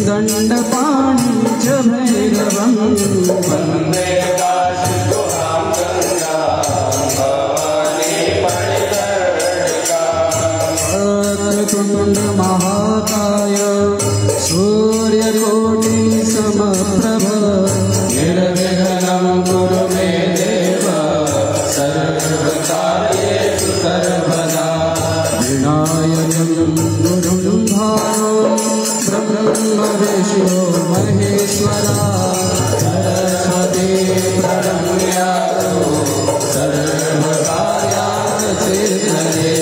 दंडपाणि च भैरवं वन्दे काशीगुहां गंगां भवानी परितर्का वक्रतुण्ड महाकाय सूर्यकोटि समप्रभ निर्विघ्नं कुरु मे देव सर्वकार्येषु सर्वदा विनायकं गुरुं भावो ब्रह्म विष्णु महेश्वरा सरस्वती प्रणम्यातो सर्वकार्यार्थ सिद्धये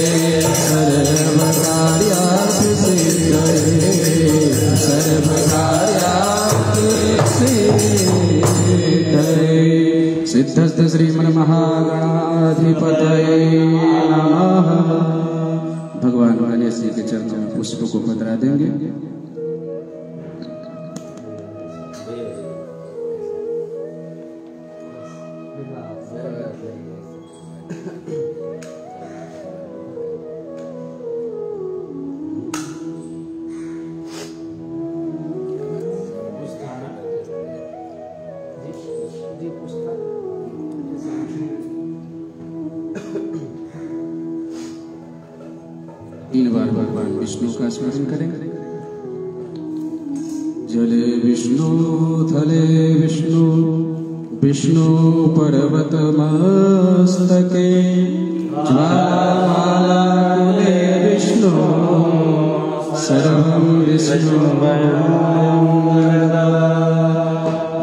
सर्वकार्यार्थ सिद्धये सर्वकार्यार्थ सिद्धये। सिद्धस्थ श्रीमन्महागणाधिपतये नमः। भगवान गणेश जी के चरणों में पुष्प को पधरा देंगे। तीन बार भगवान विष्णु का स्मरण करें। जले विष्णु थले विष्णु विष्णु पर्वत मस्तके ज्वालामालाकुले विष्णु सर्वं विष्णु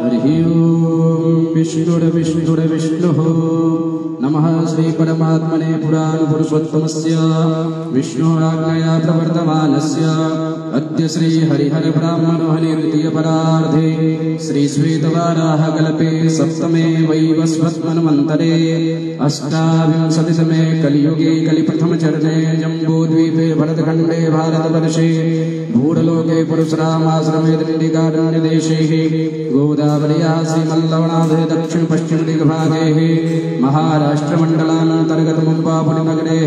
हरि ओम विष्णुर्विष्णुर्विष्णुः नमः श्री परमात्मने पुराण पुरुषोत्तमस्य विष्णुराज्ञया प्रवर्तमानस्य अद्य श्री हरिहर ब्राह्मणोहनि द्वितीय परार्धे श्री श्वेतवाराह कल्पे सप्तमे वैवस्वत्मन्वन्तरे अष्टाविंशतितमे कलियुगे कलिप्रथम चरणे जम्बूद्वीपे भरतखण्डे भारतवर्षे भूरलोके परशुरामाश्रमे दण्डिकारण्यदेशे गोदावर्याः श्रीमल्लवनाथे दक्षिण पश्चिम दिग्भागे महाराष्ट्रमण्डलान्तर्गत मुम्बापुरनगरे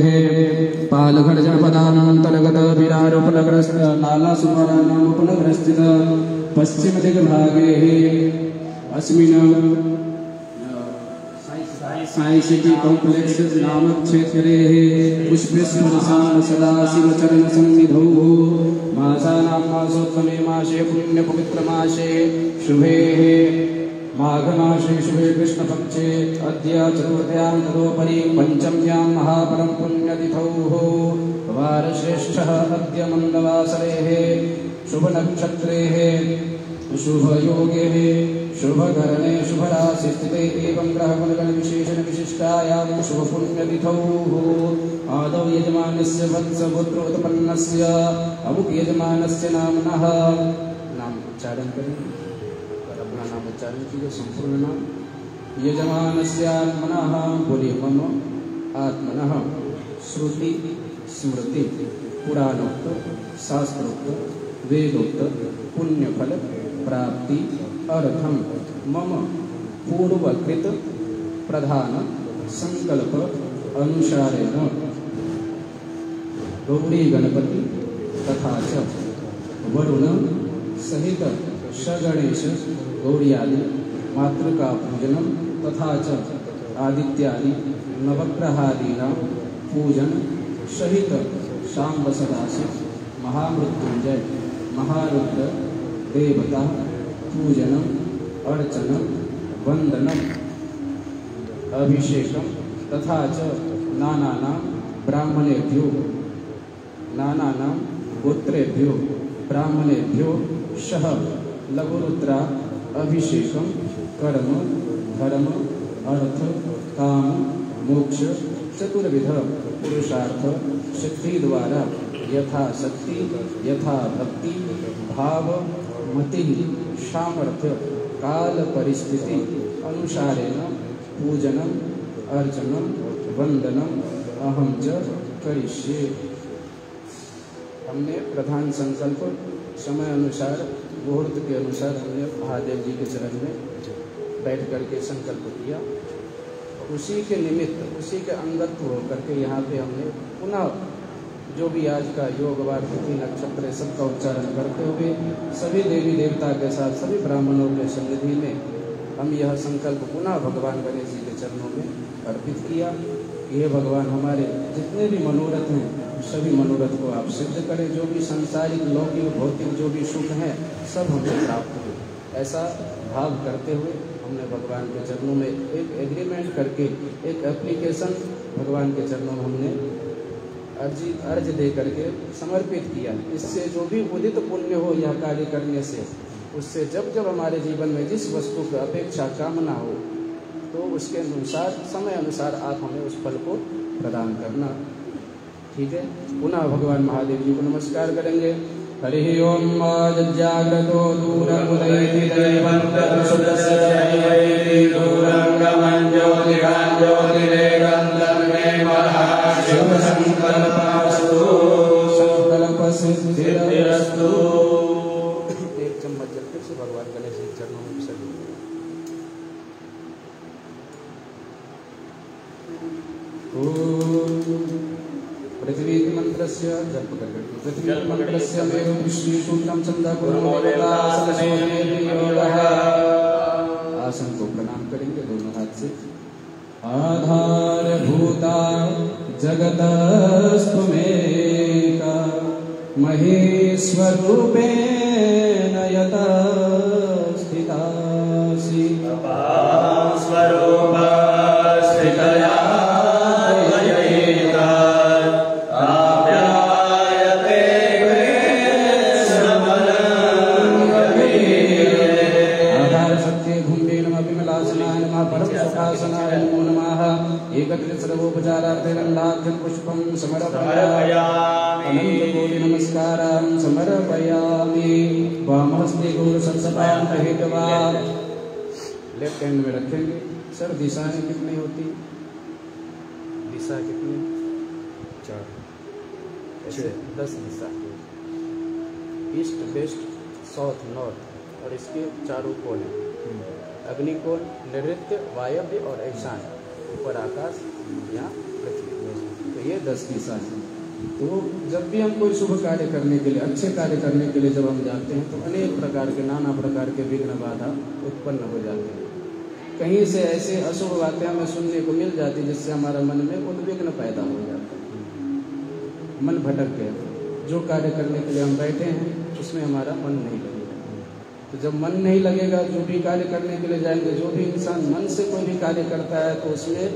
पालघर जनपदान्तर्गत विरारोपनगरस्थ नालासुवरानामोपनगरस्थित पश्चिम दिग्भागे अस्मिन् साई सिटी कॉम्प्लेक्स नामक क्षेत्रे पुष्पेश्वरसान सदाशिवचरण सन्निधौ मासानां मासोत्तमे मासे पुण्यपवित्रमासे शुभे माघमासे शुभे कृष्णपक्षे अद्य चतुर्थ्यां तदोपरि पञ्चम्यां महापरं पुण्यतिथौ वारश्रेष्ठः अद्य मन्दवासरेः शुभनक्षत्रे शुभयोगे शुभकरणे शुभराशिस्थिते एवं ग्रहफलगण विशेषण विशिष्टायां शुभपुण्यतिथौ आदौ यजमानस्य वत्सपुत्रोत्पन्नस्य अमुक यजमानस्य नाम्नः नाम उच्चारण करें और अपना नाम उच्चारण कीजिए संपूर्ण नाम यजमानस्य आत्मनः बोलिए मम आत्मनः श्रुति स्मृति पुराणोक्त शास्त्रोक्त वेदोक्त पुण्यफल प्राप्ति अर्थम मम पूर्वकृत प्रधान संकल्प अनुसारेण गौरी गणपति तथा च वरुण सहित सगणेश गौरियादि मातृका पूजनम तथा च आदित्यादि नवग्रहादीनां पूजन सहित शांब सदाशिव महामृत्युंजय महारुद्र देवता पूजनम अर्चनम वंदनम अभिषेकम तथा च नानानां ब्राह्मणेभ्यो नानानां गोत्रेभ्यो ब्राह्मणेभ्यो सह लघुरुद्रा अभिषेकम कर्म धर्म अर्थ काम मोक्ष चतुर्विध पुरुषार्थ शक्ति द्वारा यथा शक्ति यथा भक्ति भाव मति सामर्थ्य काल परिस्थिति अनुसारेण पूजनम अर्चनम वंदनम अहम च करिष्ये। हमने प्रधान संकल्प समय अनुसार मुहूर्त के अनुसार हमने महादेव जी के चरण में बैठ करके संकल्प किया। उसी के निमित्त उसी के अंगत्व होकर के यहाँ पे हमने पुनः जो भी आज का योग वार तिथि नक्षत्र सबका उच्चारण करते हुए सभी देवी देवता के साथ सभी ब्राह्मणों के सन्निधि में हम यह संकल्प पुनः भगवान गणेश जी के चरणों में अर्पित किया। ये भगवान हमारे जितने भी मनोरथ हैं सभी मनोरथ को आप सिद्ध करें, जो भी सांसारिक लौकिक भौतिक जो भी सुख हैं सब हमें प्राप्त हो। ऐसा भाव करते हुए हमने भगवान के चरणों में एक एग्रीमेंट करके एक एप्लीकेशन भगवान के चरणों में हमने अर्ज दे करके समर्पित किया। इससे जो भी उदित पुण्य हो यह कार्य करने से, उससे जब जब हमारे जीवन में जिस वस्तु की अपेक्षा कामना हो तो उसके अनुसार समय अनुसार आप हमें उस फल को प्रदान करना। ठीक है, पुनः भगवान महादेव जी को नमस्कार करेंगे। हरि ओम जाग्रतो दूरमुदैति दैवन्तं सुदस्य दैवैति दूरंगमं ज्योतिरां ज्योतिरेकं मे मनः शुभ संकल्पस्तु संकल्पसिद्धिरस्तु। एक चम्मच जल फिर से भगवान गणेश जी चरणों में विसर्जित। पृथ्वी मंत्रस्य जप करके पृथ्वी मंत्रस्य मेरु विष्णु सूत्रम छंदा आसन को प्रणाम करेंगे दोनों हाथ से। आधारभूता जगतस्त्वमेका महेश्वरूपेण यथा स्थितासि स्वरूपा स्थितया एकत्रित सर्वोपचारार्थे गंधाक्षं पुष्पं समर्पयामि। अनंत कोटि नमस्कारां समर्पयामि। वामहस्ते गौरसंसपां हित्वा लेफ्ट हैंड में रखेंगे। सर दिशाएं कितनी होती? दिशा कितनी? 4 ऐसे 10 दिशा, ईस्ट वेस्ट साउथ नॉर्थ, और इसके चारों कोने अग्निकोण नैऋत्य वायव्य और ईशान, ऊपर आकाश यहाँ पृथ्वी। तो ये 10 दिशा हैं। तो जब भी हम कोई शुभ कार्य करने के लिए अच्छे कार्य करने के लिए जब हम जाते हैं तो अनेक प्रकार के नाना प्रकार के विघ्न बाधा उत्पन्न हो जाते हैं। कहीं से ऐसे अशुभ बातें हमें सुनने को मिल जाती जिससे हमारा मन में उद्विग्न पैदा हो जाता है, मन भटक गया। जो कार्य करने के लिए हम बैठे हैं उसमें हमारा मन नहीं लगेगा। तो जब मन नहीं लगेगा, जो भी कार्य करने के लिए जाएंगे, जो भी इंसान मन से कोई भी कार्य करता है तो उसमें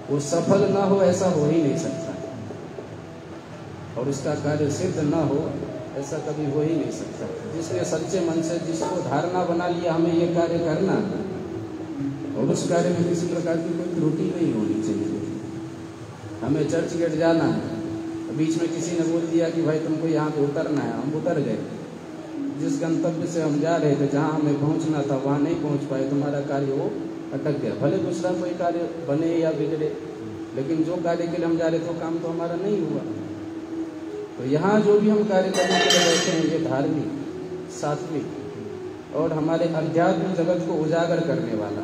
वो सफल ना हो ऐसा हो ही नहीं सकता, और उसका कार्य सिद्ध ना हो ऐसा कभी हो ही नहीं सकता। जिसने सच्चे मन से जिसको धारणा बना लिया हमें ये कार्य करना, और उस कार्य में किसी प्रकार की कोई त्रुटि नहीं होनी चाहिए। हमें चर्च गेट जाना है, बीच में किसी ने बोल दिया कि भाई तुमको यहाँ पे उतरना है, हम उतर गए। जिस गंतव्य से हम जा रहे थे, जहाँ हमें पहुँचना था वहाँ नहीं पहुँच पाए, तुम्हारा कार्य वो अटक गया। भले दूसरा कोई कार्य बने या बिगड़े, लेकिन जो कार्य के लिए हम जा रहे थे वो काम तो हमारा नहीं हुआ। तो यहाँ जो भी हम कार्य करने के लिए बैठे हैं ये धार्मिक, सात्विक और हमारे अध्यात्म जगत को उजागर करने वाला,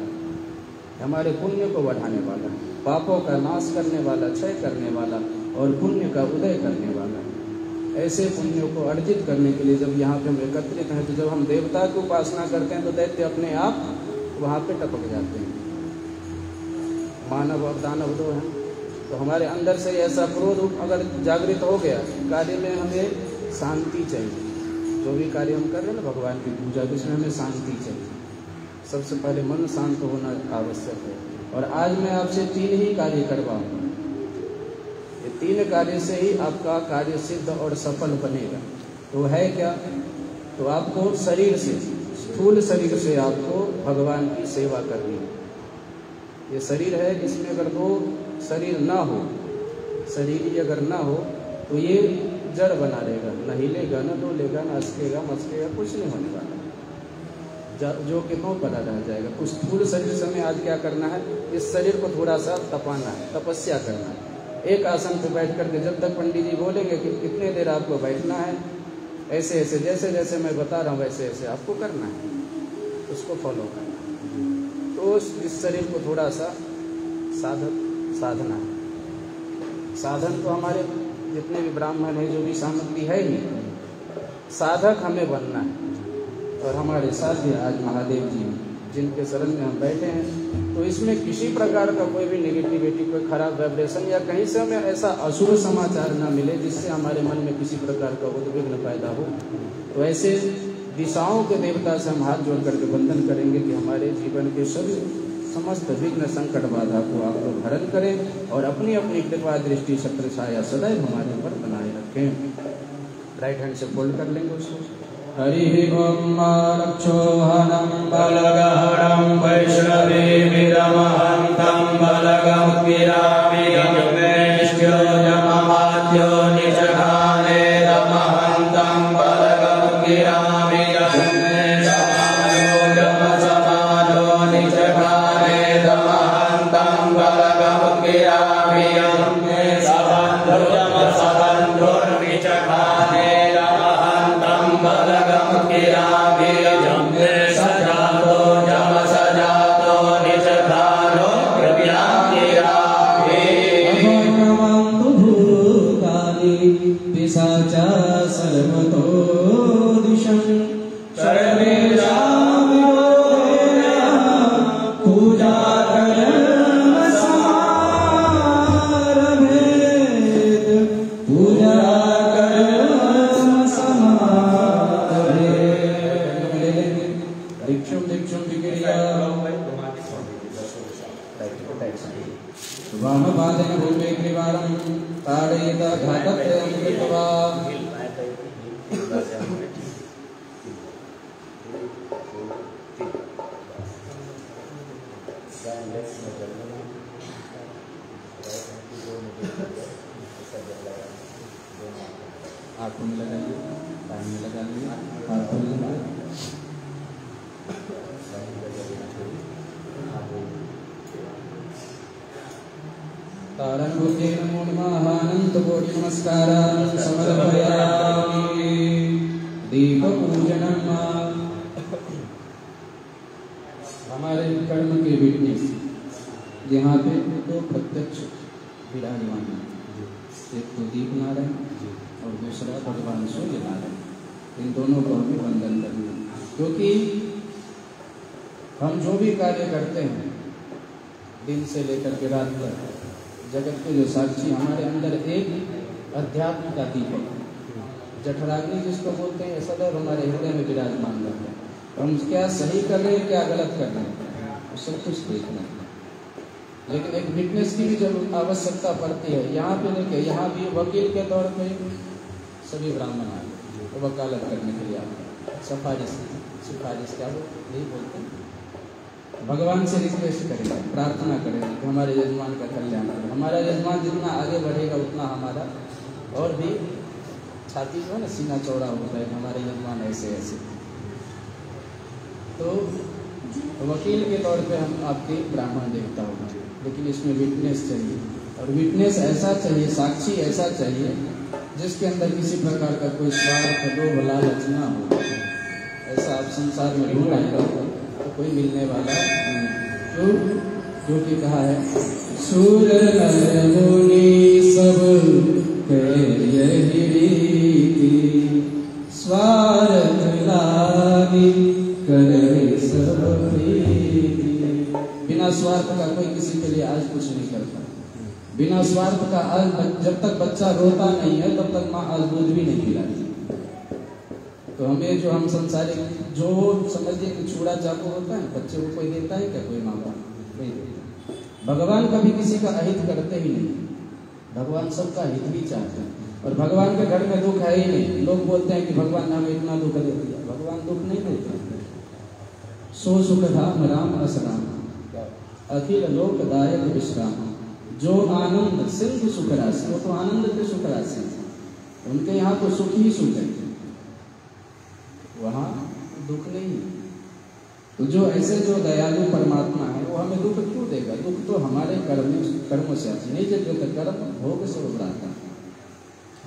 हमारे पुण्य को बढ़ाने वाला, पापों का नाश करने वाला, क्षय करने वाला और पुण्य का उदय करने वाला। ऐसे पुण्यों को अर्जित करने के लिए जब यहाँ पे हम एकत्रित हैं, तो जब हम देवता की उपासना करते हैं तो दैत्य अपने आप वहाँ पे टपक जाते हैं। मानव और दानव दो हैं, तो हमारे अंदर से ऐसा क्रोध अगर जागृत हो गया, कार्य में हमें शांति चाहिए। जो भी कार्य हम कर रहे हैं ना भगवान की पूजा, जिसमें हमें शांति चाहिए। सबसे पहले मन शांत होना आवश्यक है। और आज मैं आपसे 3 ही कार्य करवाऊँगा। 3 कार्य से ही आपका कार्य सिद्ध और सफल बनेगा। तो है क्या? तो आपको शरीर से, स्थूल शरीर से आपको भगवान की सेवा करनी है। ये शरीर है, इसमें अगर 2 शरीर ना हो, शरीर ही अगर ना हो तो ये जड़ बना रहेगा, न हिलेगा, न डोलेगा, न अस्केगा मस्केगा, कुछ नहीं होने वाला, जो कि नो पड़ा रह जाएगा। कुछ स्थूल शरीर से हमें आज क्या करना है? इस शरीर को थोड़ा सा तपाना है, तपस्या करना है। एक आसन पे बैठ करके जब तक पंडित जी बोलेंगे कि कितने देर आपको बैठना है, ऐसे ऐसे जैसे जैसे मैं बता रहा हूँ वैसे ऐसे आपको करना है, उसको फॉलो करना है। तो इस शरीर को थोड़ा सा साधना है। साधन तो हमारे जितने भी ब्राह्मण हैं, जो भी सामग्री है ही, साधक हमें बनना है। और हमारे साथ भी आज महादेव जी जिनके शरण में हम बैठे हैं, तो इसमें किसी प्रकार का कोई भी नेगेटिविटी, कोई खराब वाइब्रेशन या कहीं से हमें ऐसा अशुभ समाचार ना मिले जिससे हमारे मन में किसी प्रकार का उद्विग्न पैदा हो। तो ऐसे दिशाओं के देवता से हम हाथ जोड़ करके वंदन करेंगे कि हमारे जीवन के सभी समस्त विघ्न संकट बाधा को आप लोग हरण करें और अपनी अपनी कृपा दृष्टि छत्र छाया सदैव हमारे ऊपर बनाए रखें। राइट हैंड से फोल्ड कर लेंगे उसको। हरि ओम रक्षोहनं बलगहरं वैष्णवेमिदमहन्तं बलगमुत्किरामि यमेश्चोजममात्यो निजघानेदमहन्तं बलगमुत्किरामि यमेशमायोजमसमानो निजघानेदमहन्तं बलगमुत्किरामि यमेशबन्धुर्निजघानेदमहन्तं बलगमुत्किरामि यमेशजातो जमसजातो निजघानो प्रव्याप्तिरामि अभवन्तु भूतानि पिशाचा सर्वतो दिशं सर्वेषां पूजा वामपादेन भूमे ग्रीवारं ताडयेत घातत्रयं कृत्वा आँखों में लगाइए, कान में लगा लीजिए, हाथों में लगाइए। तारणभूते नमो नमः अनंतकोटि नमस्कारान् समर्पयामि। दीपपूजनम् हमारे कर्म के विटनेस यहाँ पे दो प्रत्यक्ष विराजमान हैं, एक तो दीप नारायण और दूसरा भगवान सूर्य नारायण। इन दोनों को हमें वंदन करना, क्योंकि हम जो भी कार्य करते हैं दिन से लेकर के रात तक, जगत के जो साक्षी हमारे अंदर एक अध्यात्म का दीपक जठराग्नि जिसको बोलते हैं, सदैव हमारे हृदय में विराजमान रहता है। हम क्या सही कर रहे हैं, क्या गलत कर रहे हैं, सब कुछ देखना है। लेकिन एक विटनेस की भी जब आवश्यकता पड़ती है। यहाँ पे देखिए, यहाँ भी वकील के तौर पे सभी ब्राह्मण आए तो वकालत करने के लिए आते, सिफारिश क्या यही बोलते हैं। भगवान से रिक्वेस्ट करेंगे, प्रार्थना करेंगे कि हमारे यजमान का कल्याण करें। हमारा यजमान जितना आगे बढ़ेगा उतना हमारा और भी छाती जो है ना, सीना चौड़ा होता है, हमारे यजमान ऐसे ऐसे। तो वकील के तौर पे हम आपके ब्राह्मण देवता होंगे, लेकिन इसमें विटनेस चाहिए। और विटनेस ऐसा चाहिए, साक्षी ऐसा चाहिए जिसके अंदर किसी प्रकार का कोई स्वार्थ, लोभ, लालच ना हो। ऐसा आप संसार में ढूंढेंगे तो कोई मिलने वाला नहीं। जो कि कहा है, सूर नर मुनि सब यही रीति, स्वार्थ लागी करे सब प्रीति। बिना स्वार्थ का कोई किसी के लिए आज कुछ नहीं करता। बिना स्वार्थ का आज जब तक बच्चा रोता नहीं है तब तक माँ आज दूध भी नहीं पिलाती। तो हमें जो हम संसारिक जो समझिए कि चूड़ा चाकू होता है, बच्चे को कोई देता है क्या? कोई माँ बाप नहीं देता। भगवान कभी किसी का अहित करते ही नहीं, भगवान सबका हित ही चाहते हैं। और भगवान के घर में दुख है ही नहीं। लोग बोलते हैं कि भगवान ने हमें इतना दुख दे दिया, भगवान दुख नहीं देते। सो सुख धाम राम असराम, अखिल लोकदायक विश्राम। जो आनंद सिंधु सुख राशि, वो तो आनंद के सुख राशि, उनके यहाँ तो सुख ही सुख है, वहाँ दुख नहीं है। तो जो ऐसे जो दयालु परमात्मा है वो हमें दुख क्यों देगा? दुख तो हमारे कर्मों से निज कृत कर्म भोग से उभराता है।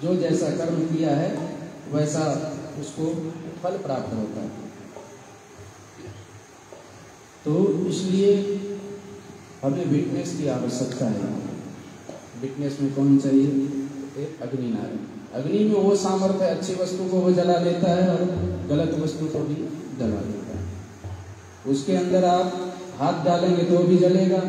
जो जैसा कर्म किया है वैसा उसको फल प्राप्त होता है। तो इसलिए हमें विटनेस की आवश्यकता है। विटनेस में कौन चाहिए? एक अग्नि नारायण। अग्नि में वो सामर्थ्य है, अच्छी वस्तु को वो जला देता है और गलत वस्तु को भी जला देता है। उसके अंदर आप हाथ डालेंगे तो भी जलेगा।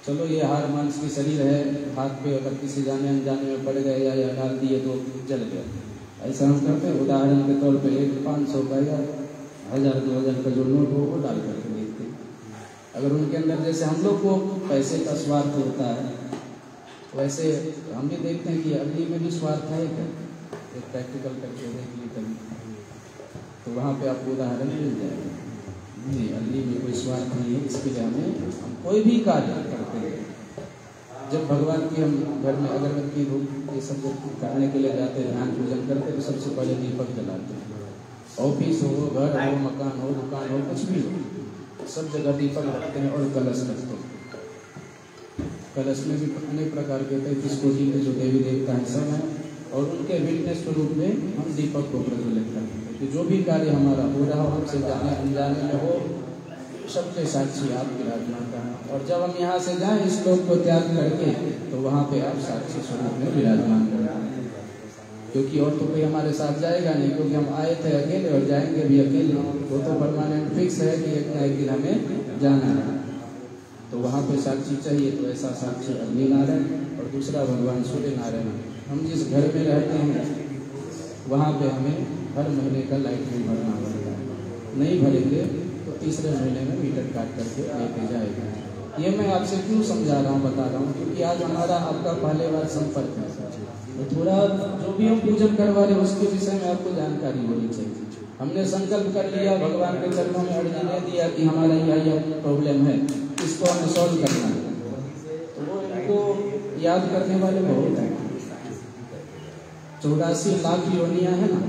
चलो ये हाड़ मांस की शरीर है, हाथ पे अगर किसी जाने अनजाने में पड़ गए या डाल दिए तो जल गया। ऐसा हम करते हैं। उदाहरण के तौर पे एक 500 का या 1000-2000 का जो नोट हो वो डाल करके देखते हैं। अगर उनके अंदर जैसे हम लोग को पैसे का स्वार्थ होता है, वैसे हम भी देखते हैं कि अग्नि में भी स्वार्थ है क्या, एक प्रैक्टिकल करके देख ली कभी तो वहाँ पे आपको उदाहरण मिल जाएगा। नहीं, अग्नि में कोई स्वार्थ नहीं है। इसके लिए हम कोई भी कार्य करते हैं, जब भगवान की हम घर में अगरबत्ती धूप ये सब करने के लिए जाते हैं, ध्यान पूजन करते हैं तो सबसे पहले दीपक जलाते हैं। ऑफिस हो, घर हो, मकान हो, दुकान हो, कुछ भी हो, सब जगह दीपक रखते हैं और कलश रखते हैं। कलश में भी अनेक प्रकार के 33 कोटि के जो देवी देवता हैं सब हैं और उनके विटनेस स्वरूप में हम दीपक को प्रज्वलित करते हैं कि जो भी कार्य हमारा हो रहा हो, हमसे जाने अनजाने में हो, सबके साक्षी आप विराजमान करना। और जब हम यहाँ से जाएं इस लोक को त्याग करके तो वहाँ पे आप साक्षी स्वरूप में विराजमान करना, क्योंकि और तो कोई हमारे साथ जाएगा नहीं, क्योंकि हम आए थे अकेले और जाएंगे भी अकेले। वो तो परमानेंट फिक्स है कि एक ना एक दिन हमें जाना है, तो वहाँ पे साक्षी चाहिए। तो ऐसा साक्षी अग्नि नारायण और दूसरा भगवान सूर्य नारायण। हम जिस घर में रहते हैं वहाँ पे हमें हर महीने का लाइट बिल भरना पड़ेगा। नहीं भरेंगे तो तीसरे महीने में मीटर काट करके लेके जाएगा। ये मैं आपसे क्यों समझा रहा हूँ, बता रहा हूँ, क्योंकि आज हमारा आपका पहले बार संपर्क है, तो थोड़ा जो भी हम पूजन करवा रहे उसके विषय में आपको जानकारी होनी चाहिए। हमने संकल्प कर लिया, भगवान के चरणों में अर्जी दे दिया कि हमारा यह प्रॉब्लम है, इसको हमें सॉल्व करना है, तो वो इनको याद करने वाले बहुत हैं। 84 लाख योनियां है ना,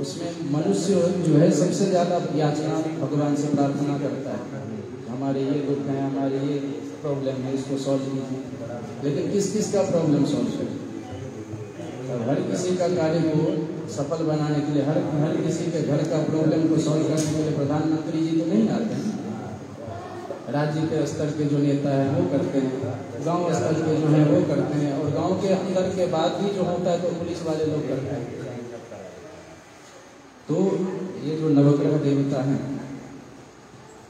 उसमें मनुष्य जो है सबसे ज़्यादा याचना भगवान से प्रार्थना करता है, हमारे ये दुख है, हमारे ये प्रॉब्लम है, इसको सॉल्व कीजिए। लेकिन किस किस का प्रॉब्लम सॉल्व करें? हर किसी का कार्य को सफल बनाने के लिए, हर किसी के घर का प्रॉब्लम को सॉल्व करने के लिए प्रधानमंत्री जी तो नहीं आते हैं। राज्य के स्तर के जो नेता है वो करते हैं, गांव स्तर के जो है वो करते हैं, और गांव के अंदर के बाद भी जो होता है तो पुलिस वाले लोग करते हैं। तो ये जो नवग्रह देवता हैं,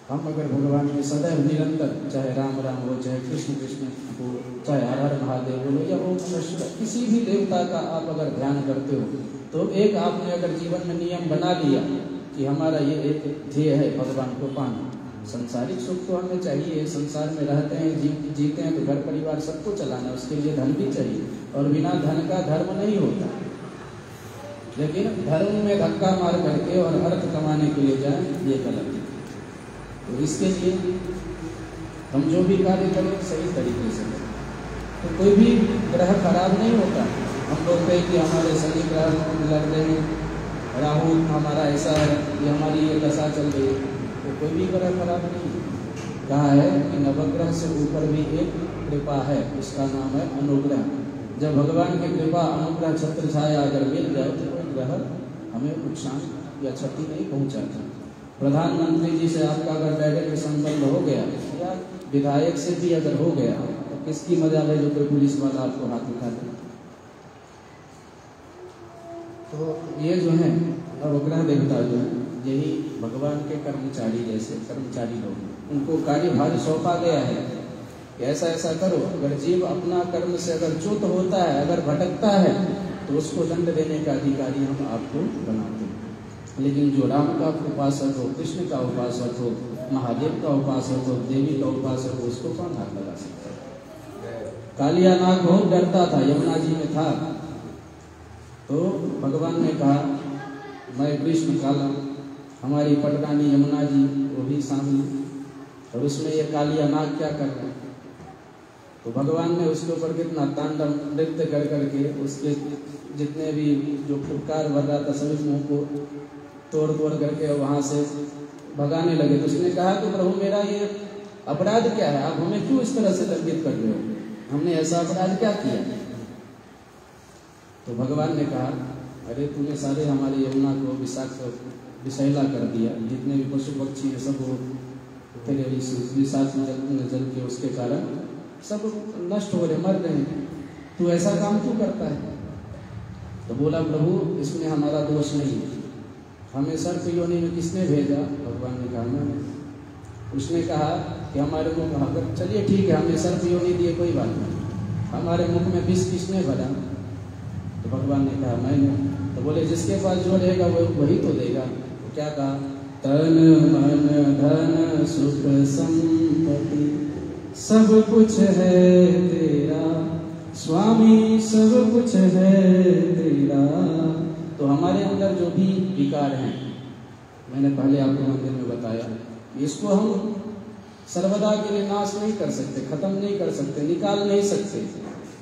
हम अगर भगवान में सदैव निरंतर, चाहे राम राम हो, चाहे कृष्ण कृष्ण हो, चाहे हर हर महादेव हो या ओम नमः शिवाय, किसी भी देवता का आप अगर ध्यान करते हो तो एक आपने अगर जीवन में नियम बना लिया कि हमारा ये एक ध्येय है भगवान को पाना। संसारिक सुख तो हमें चाहिए, संसार में रहते हैं, जीते हैं तो घर परिवार सबको चलाना, उसके लिए धन भी चाहिए, और बिना धन का धर्म नहीं होता। लेकिन धर्म में धक्का मार करके और अर्थ कमाने के लिए जाए, ये गलत है। तो इसके लिए हम जो भी कार्य करें सही तरीके से करें, तो कोई भी ग्रह खराब नहीं होता। हम बोलते हैं कि हमारे शनि ग्रह लग रहे हैं, राहु हमारा ऐसा है, ये हमारी ये दशा चल रही है, तो कोई भी ग्रह खराब नहीं है। कहा है कि नवग्रह से ऊपर भी एक कृपा है, उसका नाम है अनुग्रह। जब भगवान की कृपा अनुग्रह छत्र छाया अगर मिल जाए तो कोई ग्रह हमें नुकसान या क्षति नहीं पहुंचाता। प्रधानमंत्री जी से आपका अगर डायरेक्ट संबंध हो गया या विधायक से भी अगर हो गया तो किसकी मजाल है जो कोई पुलिस वाला आपको हाथ उठा दे। तो ये जो है नवग्रह देवता जो है यही भगवान के कर्मचारी, जैसे कर्मचारी लोग, उनको कार्यभार सौंपा गया है कि ऐसा ऐसा करो। अगर जीव अपना कर्म से अगर च्युत होता है, अगर भटकता है, तो उसको दंड देने का अधिकारी हम आपको बनाते हैं। लेकिन जो राम का उपासक हो, कृष्ण का उपासक हो, महादेव का उपासक हो, देवी का उपासक हो, उसको कौन हाथ लगा सकता है? कालिया नाग बहुत डरता था, यमुना जी में था, तो भगवान ने कहा मैं कृष्ण काला, हमारी पटरानी यमुना जी वो भी सामने, और उसमें ये कालिया नाग क्या कर रहे हैं? तो भगवान ने उसके ऊपर कितना तांडव नृत्य कर करके उसके जितने भी जो फुटकार भर रहा था सभी मुंह को तोड़ तोड़ करके वहाँ से भगाने लगे। तो उसने कहा कि प्रभु मेरा ये अपराध क्या है, आप हमें क्यों इस तरह से दंडित कर रहे हो, हमने ऐसा अपराध क्या किया? तो भगवान ने कहा अरे तूने सारे हमारे यमुना को विषैला कर दिया, जितने भी पशु पक्षी हैं सब वो तेरे विषाक्त जल के उसके कारण सब नष्ट हो रहे, मर रहे हैं। तू ऐसा काम क्यों करता है? तो बोला प्रभु इसमें हमारा दोष नहीं है, हमें सर्प योनि में किसने भेजा? भगवान ने कहा मैंने। उसने कहा कि हमारे मुख में, चलिए ठीक है हमें सर्प योनि दिए कोई बात नहीं, हमारे मुख में विष किसने भरा? तो भगवान ने कहा मैंने। तो बोले जिसके पास जो रहेगा वो वही तो देगा। तो क्या कहा? तन मन धन सुख संपत्ति सब कुछ है तेरा स्वामी, सब कुछ है तेरा। तो हमारे अंदर जो भी विकार हैं, मैंने पहले आपको मंदिर में बताया, इसको हम सर्वदा के लिए नाश नहीं कर सकते, खत्म नहीं कर सकते, निकाल नहीं सकते,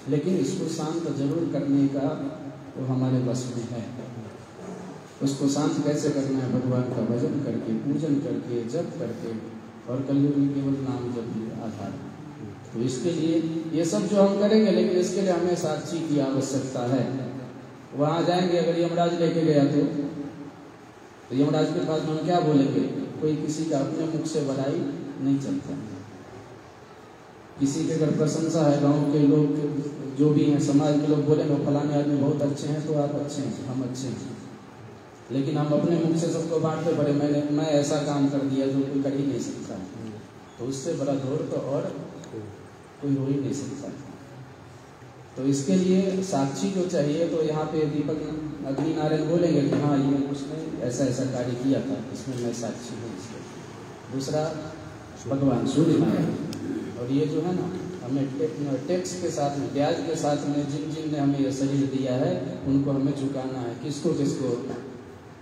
लेकिन इसको शांत जरूर करने का वो हमारे बस में है। उसको शांत कैसे करना है? भगवान का भजन करके, पूजन करके, जप करके, और कलयुग में केवल नाम जप ही आधार। तो इसके लिए ये सब जो हम करेंगे, लेकिन इसके लिए हमें साक्षी की आवश्यकता है। वहाँ जाएंगे, अगर यमराज लेके गया तो यमराज के पास हम क्या बोलेंगे? कोई किसी का अपने मुख से बड़ाई नहीं चलता। किसी के अगर प्रशंसा है, गांव के लोग जो भी हैं, समाज के लोग बोलेंगे फलाने आदमी बहुत अच्छे हैं, तो आप अच्छे हैं, हम अच्छे हैं, लेकिन हम अपने मुख से सबको बांटते पड़े, मैं ऐसा काम कर दिया जो कोई कर ही नहीं सकता, तो उससे बड़ा घोर तो और कोई हो ही नहीं सकता। तो इसके लिए साक्षी जो चाहिए, तो यहाँ पे दीपक अग्नि नारायण बोलेंगे कि हाँ ये उसने ऐसा ऐसा कार्य किया था, इसमें मैं साक्षी हूँ इसके। दूसरा भगवान सूर्य नारायण, और ये जो है ना, हमें टैक्स के साथ में, ब्याज के साथ में जिन ने हमें ये शरीर दिया है, उनको हमें चुकाना है। किसको किसको?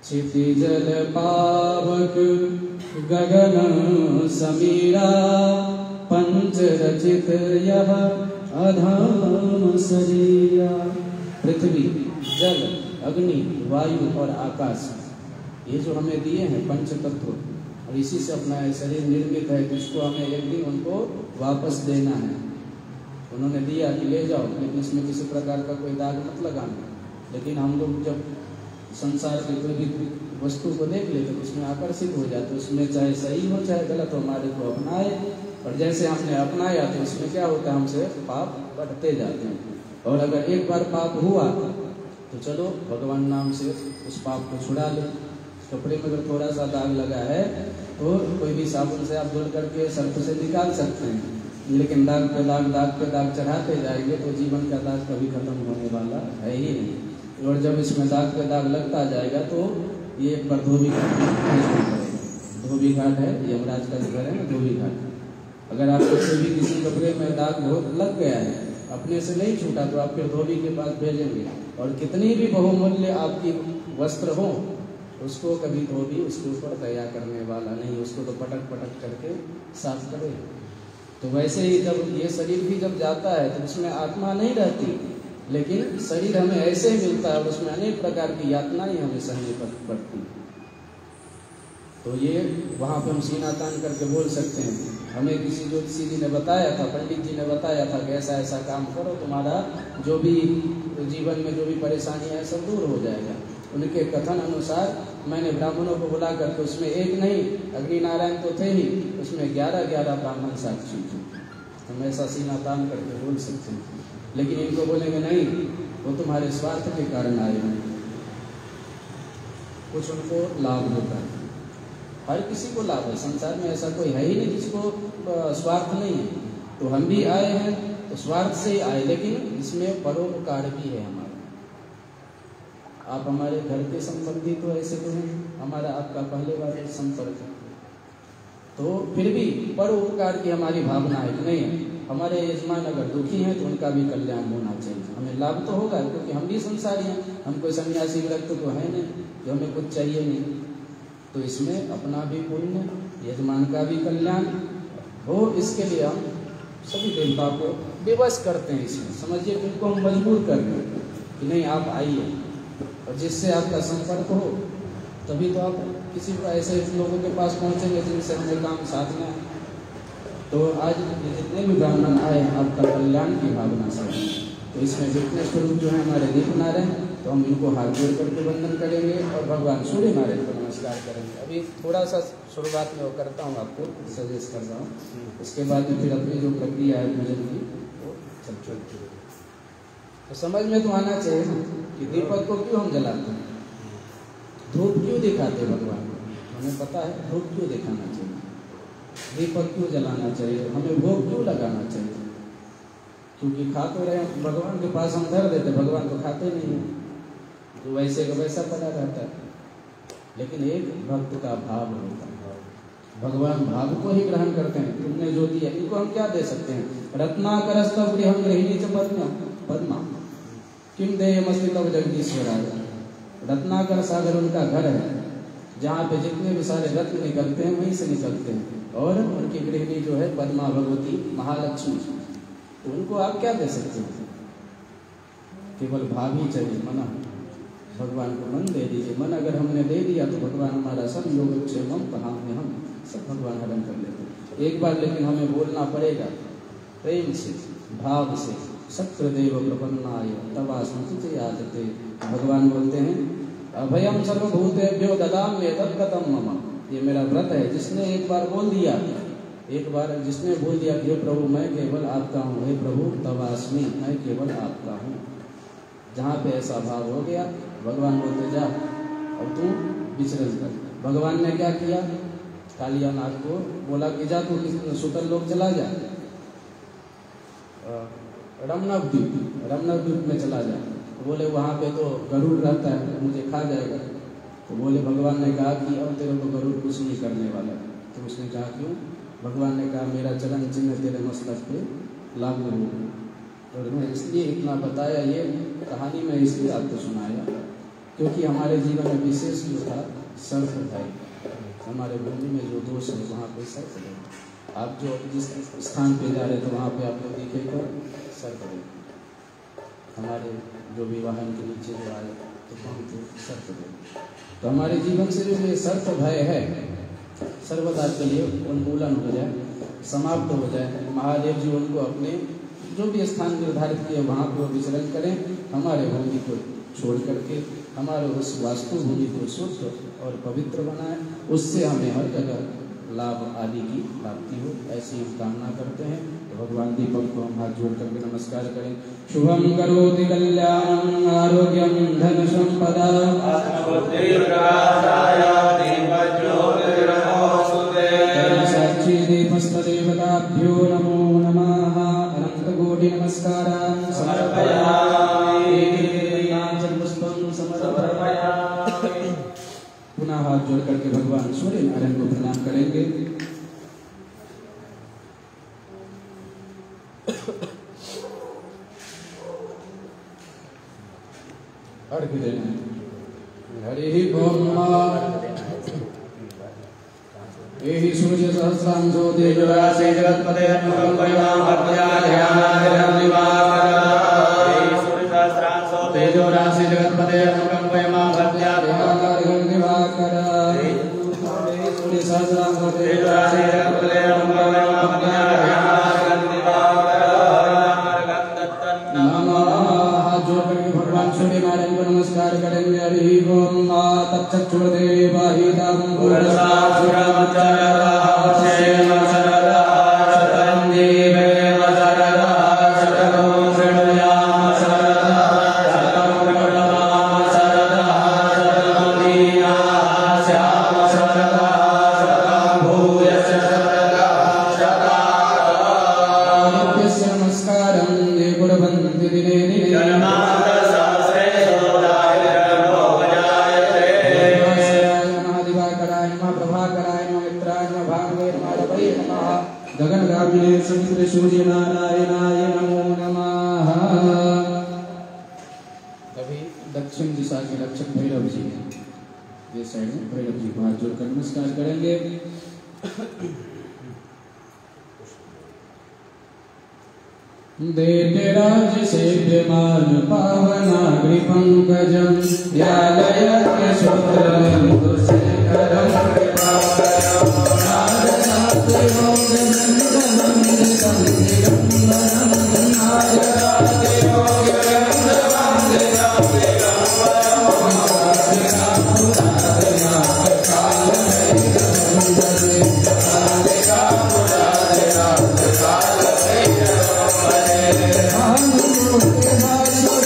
क्षितिजल पावक गगन समीरा पंच रचित यह अधम शरीरा। पृथ्वी, जल, अग्नि, वायु और आकाश, ये जो हमें दिए हैं पंच तत्व, और इसी से अपना शरीर निर्मित है, तो इसको हमें एक दिन उनको वापस देना है। उन्होंने दिया कि ले जाओ, लेकिन इसमें किसी प्रकार का कोई दाग मत लगाना। लेकिन हम लोग जब संसार की कोई भी वस्तु को देख लेते तो उसमें आकर्षित हो जाते, उसमें चाहे सही हो चाहे गलत हो, हमारे को अपनाए, और जैसे हमने अपनाया तो उसमें क्या होता है, हमसे पाप बढ़ते जाते हैं। और अगर एक बार पाप हुआ तो चलो भगवान नाम से उस पाप को छुड़ा लो। कपड़े में अगर थोड़ा सा दाग लगा है तो कोई भी साबुन से आप धुल करके सर्फ से निकाल सकते हैं, लेकिन दाग पे दाग चढ़ाते जाएंगे तो जीवन का दाग कभी खत्म होने वाला है ही नहीं। और जब इसमें दाग पे दाग लगता जाएगा तो ये एक बार धोबी घाट है, धोबी घाट है, यमराज का घर है ना, धोबी घाट। अगर आपको कोई भी किसी कपड़े में दाग लग गया है, अपने से नहीं छूटा, तो आप फिर धोबी के पास भेजेंगे, और कितनी भी बहुमूल्य आपकी वस्त्र हो, उसको कभी धोबी उसके ऊपर दया करने वाला नहीं, उसको तो पटक पटक करके साफ करे। तो वैसे ही जब ये शरीर भी जब जाता है तो उसमें आत्मा नहीं रहती, लेकिन शरीर हमें ऐसे ही मिलता है और उसमें अनेक प्रकार की यातनाएं हमें सहनी पड़ती। तो ये वहाँ पे हम सीना तान करके बोल सकते हैं। हमें किसी ज्योतिषी जी ने बताया था, पंडित जी ने बताया था कि ऐसा ऐसा काम करो, तुम्हारा जो भी जीवन में जो भी परेशानियाँ है सब दूर हो जाएगा। उनके कथन अनुसार मैंने ब्राह्मणों को बुला करके, उसमें एक नहीं, अग्नि नारायण तो थे ही, उसमें 11 ब्राह्मण साक्षी थे। हम ऐसा सीना तान करके बोल सकते हैं, लेकिन इनको बोलेंगे नहीं, वो तुम्हारे स्वार्थ के कारण आए हैं। कुछ उनको लाभ होता है, हर किसी को लाभ है, संसार में ऐसा कोई है ही नहीं जिसको स्वार्थ नहीं है। तो हम भी आए हैं तो स्वार्थ से ही आए, लेकिन इसमें परोपकार भी है हमारा। आप हमारे घर के संबंधी तो ऐसे तो हैं, हमारा आपका पहले बार संपर्क है, तो फिर भी परोपकार की हमारी भावना है कि नहीं, हमारे यजमान अगर दुखी हैं तो उनका भी कल्याण होना चाहिए, हमें लाभ तो होगा, क्योंकि हम भी संसारी हैं, हम कोई सन्यासी व्यक्त तो है नहीं जो हमें कुछ चाहिए नहीं। तो इसमें अपना भी पुण्य, यजमान का भी कल्याण हो, इसके लिए हम सभी देवताओं को विवश करते हैं। इसमें समझिए, उनको हम मजबूर कर रहे हैं कि नहीं आप आइए, और जिससे आपका संपर्क हो तभी तो आप किसी ऐसे लोगों के पास पहुंचेंगे जिनसे हमें काम साधना है। तो आज जितने भी ब्राह्मण आए हैं आपका कल्याण की भावना से, तो इसमें विघ्न स्वरूप जो है हमारे दीप नारायण, तो हम इनको हाथ जोड़ करके वंदन करेंगे और भगवान सूर्य नारायण को नमस्कार करेंगे। अभी थोड़ा सा शुरुआत में वो करता हूँ, आपको सजेस्ट कर रहा हूँ, उसके बाद फिर अपनी जो प्रक्रिया है भजन की वो सब चलती है। तो समझ में तो आना चाहिए ना कि दीपक को क्यों हम जलाते हैं, धूप क्यों दिखाते भगवान को, हमें पता है धूप क्यों दिखाना चाहिए, दीपक क्यों जलाना चाहिए, हमें भोग क्यों लगाना चाहिए, क्योंकि खा तो रहे भगवान के पास हम धर देते, भगवान तो खाते नहीं हैं, तो वैसे का वैसा पड़ा रहता है। लेकिन एक भक्त का भाव होता है, भगवान भाव को ही ग्रहण करते हैं। तुमने जो दिया इनको हम क्या दे सकते हैं, रत्नाकरस्तव गृहं गृहिणी च पद्मा किम देयमस्ति तव जगदीश्वराय। रत्नाकर सागर उनका घर है, जहाँ पे जितने भी सारे रत्न निकलते हैं वहीं से निकलते हैं, और उनकी गृहिणी जो है पद्मा भगवती महालक्ष्मी, तो उनको आप क्या दे सकते हैं, केवल भाव ही चाहिए, मना भगवान को मन दे दीजिए। मन अगर हमने दे दिया तो भगवान हमारा सब योग क्षेमम कहाँ में हम सब भगवान हरण कर लेते। एक बार लेकिन हमें बोलना पड़ेगा प्रेम से, भाव से, सक्रदेव प्रपन्नाय तवास्मि याजते। भगवान बोलते हैं अभयम सर्वभूतेभ्यो ददाम्ये तत्कतम मम। ये मेरा व्रत है, जिसने एक बार बोल दिया, एक बार जिसने बोल दिया कि हे प्रभु मैं केवल आपका हूँ, हे प्रभु तवास्मि मैं केवल आपका हूँ, जहाँ पे ऐसा भाव हो गया भगवान बोलते जा और तू विचरण कर। भगवान ने क्या किया, कालिया नाग को बोला कि जा तू सुतल लोग चला जा, रमनव द्वीप में चला जा। तो बोले वहाँ पे तो गरुड़ रहता है, मुझे खा जाएगा। तो बोले भगवान ने कहा कि अब तेरे को गरुड़ कुछ नहीं करने वाला। तो उसने कहा क्यों, भगवान ने कहा मेरा चरण चिन्ह तेरे मस्तक पे लागू हो। और मैं इसलिए इतना बताया, ये कहानी में इसलिए आपको सुनाया क्योंकि हमारे जीवन में विशेष जो था सर्फ है, हमारे भूमि में जो दोष है वहाँ पे सर्फ है। आप जो जिस स्थान पे जा रहे थे वहाँ पे आपको दिखेगा सर्फ है, हमारे जो भी वाहन के नीचे जो आए तो वहाँ पे सर्फ है। तो हमारे जीवन से जो ये सर्फ भय है सर्वदा के लिए उन्मूलन हो जाए, समाप्त हो जाए। महादेव जी उनको अपने जो भी स्थान निर्धारित किए वहाँ पर विचरण करें, हमारे भूमि को छोड़ करके हमारे उस वास्तु भूमि को शुद्ध और पवित्र बनाए, उससे हमें हर जगह लाभ आदि की प्राप्ति हो, ऐसी हम कामना करते हैं। तो भगवान दीपक को हम हाथ जोड़ करके नमस्कार करें। शुभम करोति कल्याणं आरोग्यं धन संपदा साक्षी दीपस्तदेवताभ्यो नमो नमः। अनंत कोटि नमस्कारान् समर्पयामि। पुनः हाथ जोड़ करके भगवान सूर्य नारायण को प्रणाम करेंगे। अर्घ्य देना है। हरि ओम। एहि सूर्य सहस्रांशो तेजोराशि जगत्पते तेजोराशि जगत्पते अनुकंपय मां भक्त्या दिवाकर। सूर्य सहस्रांशो तेजोराशि जगत्पते अनुकंपय मां भक्त्या हाथ जोड़ करके भगवान सूर्य नारायण को नमस्कार करेंगे। हरि ओम। तत्चक्षुर्देवाहितं सूर्य नारायणाय नमो नमः। अभी दक्षिण दिशा के रक्षक भैरव जी हैं, ये साइड में भैरव जी को हाथ जोड़कर नमस्कार करेंगे। देवराज सेव्यमान पावनाग्नि पंकजं व्यालयत्य शूद्रं दुष्करं I'm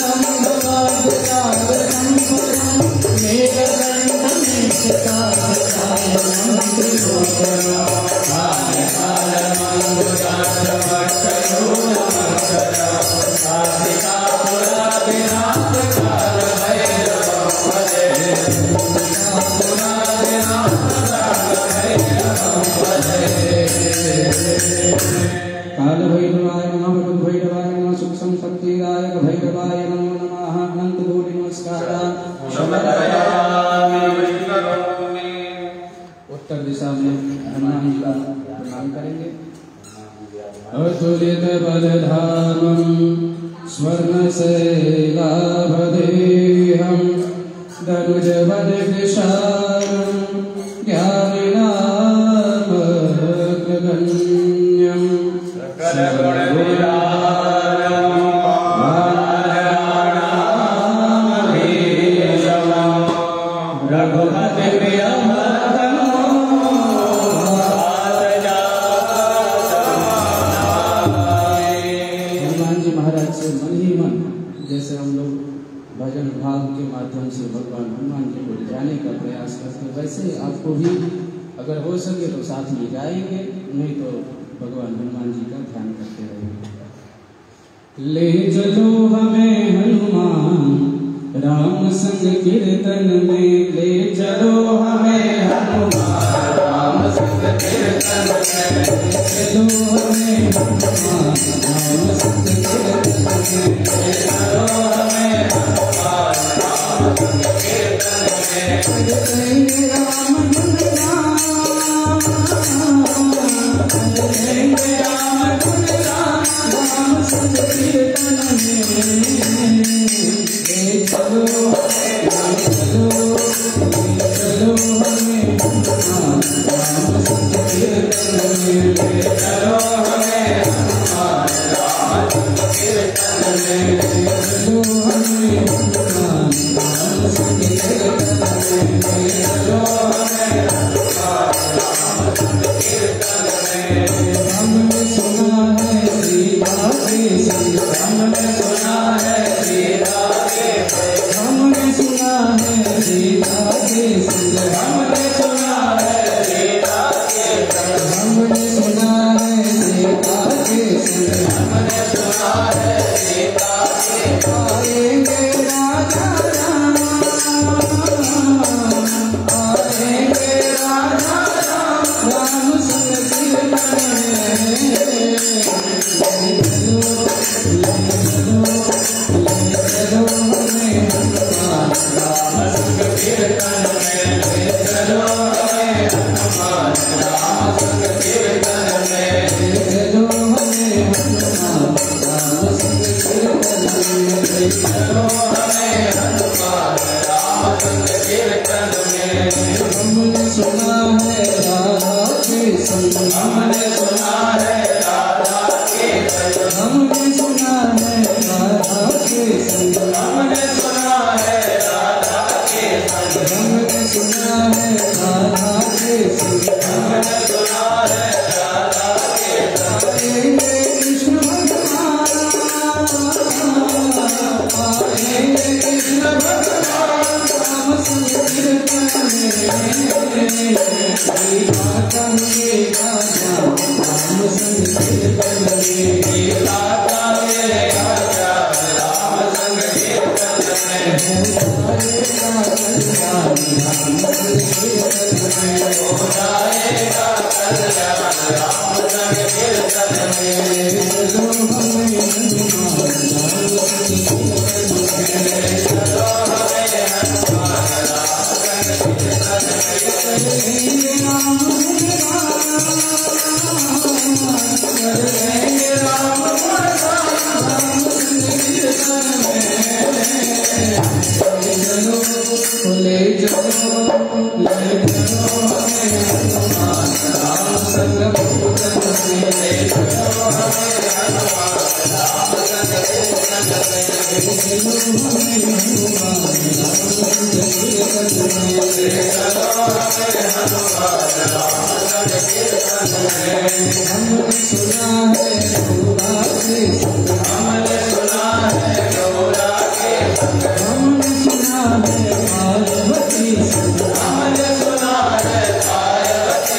उत्तर दिशा में हनुमान जी का प्रणाम करेंगे। अतुलित बलधामं स्वर्णशैलाभदेहं धनुजवद विशालं ज्ञानिनामग्रगण्यं जैसे हम लोग भजन भाव के माध्यम से भगवान हनुमान जी को जाने का प्रयास करते हैं, वैसे आपको भी अगर हो सके तो साथ में जाएंगे, नहीं तो भगवान हनुमान जी का ध्यान करते रहेंगे। ले चलो हमें हनुमान राम संग कीर्तन में, ले चलो हमें हनुमान राम संग कीर्तन में, चलो हमें हनुमान राम संग कीर्तन में, चलो हमें हनुमान राम संग कीर्तन में, करेंगे राम गुण गान, करेंगे राम गुण गान राम संग कीर्तन में, ले चलो चलो हमें हनुमान राम संग कीर्तन में, ले चलो हमें हनुमान राम संग कीर्तन में, चलो हमें हनुमान राम संग कीर्तन में, चलो हमें हनुमान राम संग कीर्तन में। हमने सुना है सीता के संग, हमने सुना है सीता के संग, हमने सुना है सीता के संग, हमने सुना है सीता के संग, हमने सुना है सीता के संग, हमने सुना है सीता के संग, आएंगे राजा राम, आएंगे राजा राम राम संग कीर्तन में, चलो हमें हनुमान राम संग कीर्तन में, चलो हमें हनुमान राम संग कीर्तन में, चलो हमें हनुमान राम संग कीर्तन में, चलो हमें हनुमान राम संग कीर्तन में। हमने सुना है राधा के संग, हमने सुना है राधा के संग, हमने सुना है राधा के संग, हमने सुना है राधा के संग, हमने सुना है राधा के संग, हमने सुना है राधा के संग, आएंगे कृष्ण भगवान, आएंगे कृष्ण भगवान राम संग कीर्तन में, माता मेरे राजा राम संग कीर्तन में, माता मेरे राजा राम संग कीर्तन में, जाएगा कल्याण राम संग कीर्तन में, हो जाएगा कल्याण राम संग कीर्तन में, चलो हमें हनुमान राम संग कीर्तन में, चलो हमें हनुमान राम संग कीर्तन में, करेंगे राम गुण गान, करेंगे राम गुण गान राम संग कीर्तन में, ले चलो हमें हनुमान राम संग कीर्तन में, ले चलो हमें हनुमान राम संग कीर्तन में, चलो हमें हनुमान राम संग कीर्तन में, चलो हमें हनुमान राम संग कीर्तन में। हमने सुना है गौरा के संग, हमने सुना है गौरा के संग, हमने सुना है पार्वती संग, हमने सुना है पार्वती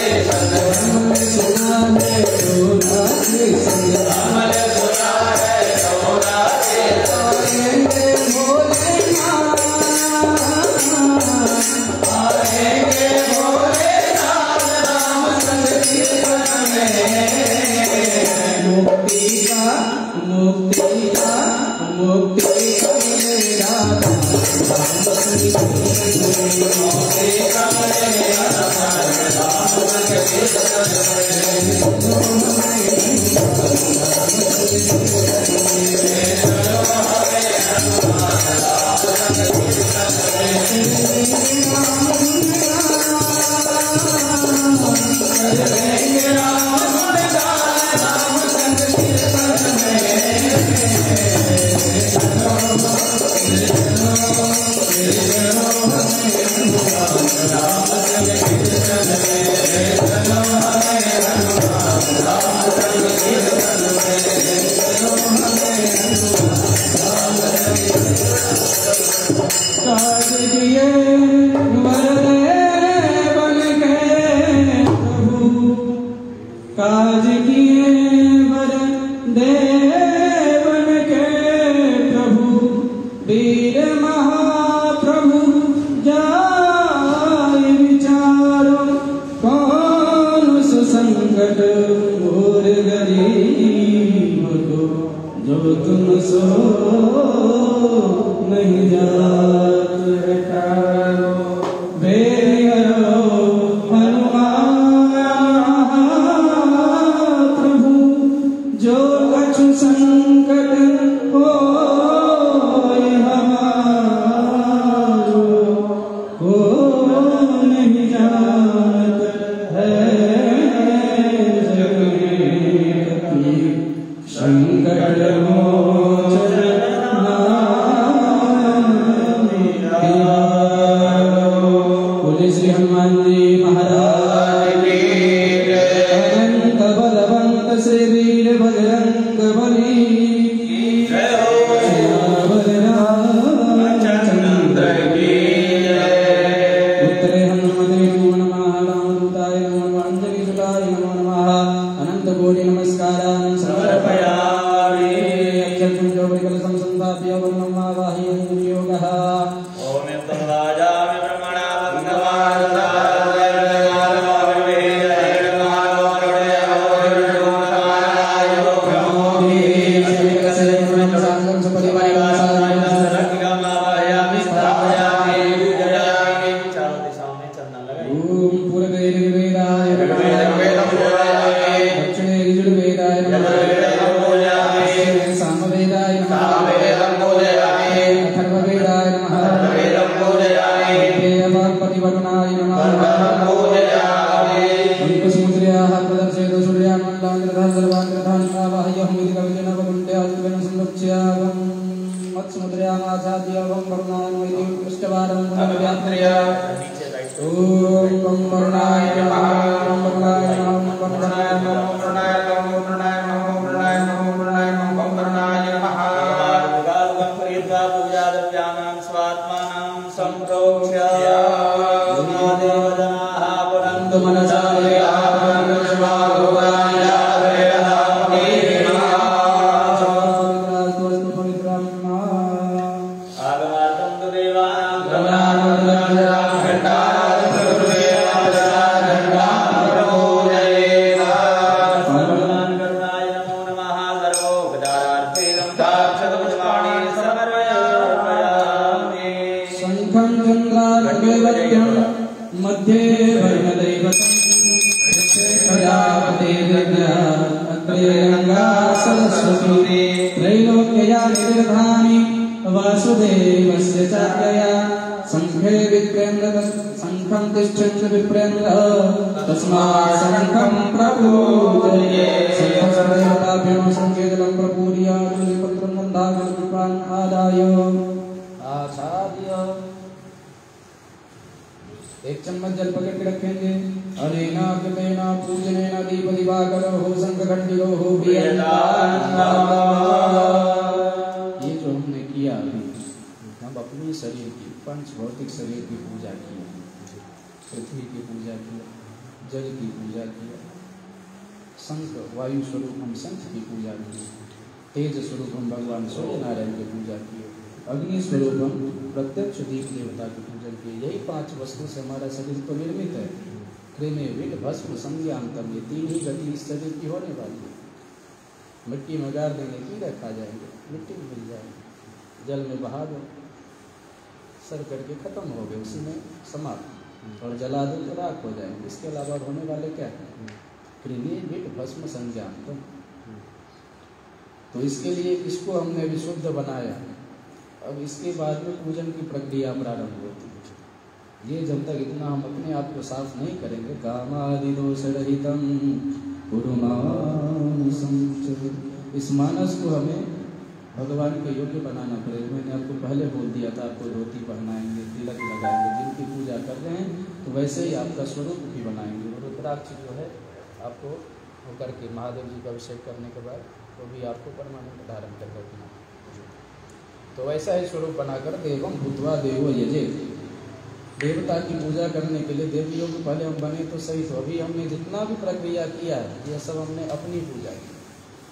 एक चम्मच जल पकड़ के रखेंगे। अनेना कृतेना पूजनेना दीप दिवाकरो हो संघ खंडिलो हो ये जो हमने किया अभी, हम अपनी शरीर की पंच भौतिक शरीर की पूजा की, पृथ्वी की पूजा की, जल की पूजा की, शंख वायु स्वरूप हम शंख की पूजा की, तेज स्वरूप हम भगवान सूर्य नारायण की पूजा की, अग्नि स्वरूप हम प्रत्यक्ष दीप देवता की पूजन की। यही पांच वस्तु से हमारा शरीर तो निर्मित है। क्रेमे विट भस्म संज्ञांतम, ये तीन ही गति इस शरीर की होने वाली है। मिट्टी में गाड़ देंगे कीड़े खा जाएंगे, मिट्टी में मिल जाएंगे, जल में बहा दो सर करके खत्म हो गए, उसी में समाप्त, और जला दो तो राख हो जाएंगे। इसके अलावा होने वाले क्या है? कृमि विट भस्म संज्ञातम। तो इसके लिए इसको हमने विशुद्ध बनाया। अब इसके बाद में पूजन की प्रक्रिया प्रारंभ होती है। ये जब तक इतना हम अपने आप को साफ नहीं करेंगे, कामादि दोष रहितम इस मानस को हमें भगवान के योग्य बनाना पड़ेगा। मैंने आपको पहले बोल दिया था, आपको धोती पहनाएंगे, तिलक लगाएंगे, जिनकी पूजा कर रहे हैं तो वैसे ही आपका स्वरूप भी बनाएंगे। रुद्राक्ष जो है आपको होकर के महादेव जी का अभिषेक करने के बाद वो भी आपको परमानेंट धारण कर रखना। तो वैसा ही स्वरूप बनाकर देवम भूतवा देवो यजे, देवता की पूजा करने के लिए देवियों के पहले हम बने तो सही। तो अभी हमने जितना भी प्रक्रिया किया है ये सब हमने अपनी पूजा की,